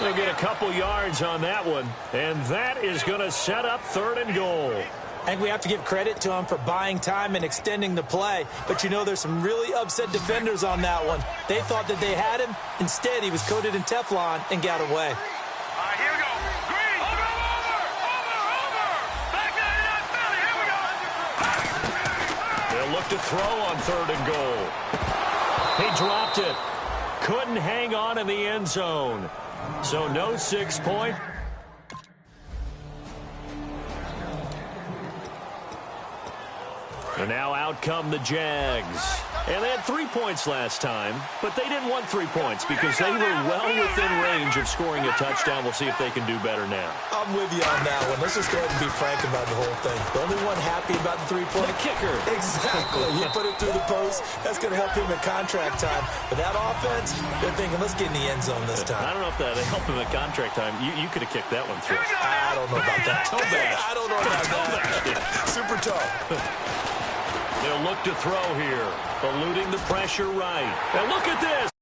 They'll get a couple yards on that one, and that is going to set up 3rd and goal. I think we have to give credit to him for buying time and extending the play, but you know there's some really upset defenders on that one. They thought that they had him. Instead, he was coated in Teflon and got away. Here we go. Green. Over. Back 99 Philly. Here we go. They'll look to throw on 3rd and goal. He dropped it. Couldn't hang on in the end zone. So no 6-point. And now out come the Jags. And they had 3 points last time, but they didn't want 3 points because they were well within range of scoring a touchdown. We'll see if they can do better now. I'm with you on that one. Let's just go ahead and be frank about the whole thing. The only one happy about the 3-point. The kicker. Exactly. You put it through the post. That's going to help him at contract time. But that offense, they're thinking, let's get in the end zone this time. I don't know if that helped him at contract time. You could have kicked that one through. I don't know about that. Toe bash. I don't know about that. Super toe. They'll look to throw here, eluding the pressure right. And look at this.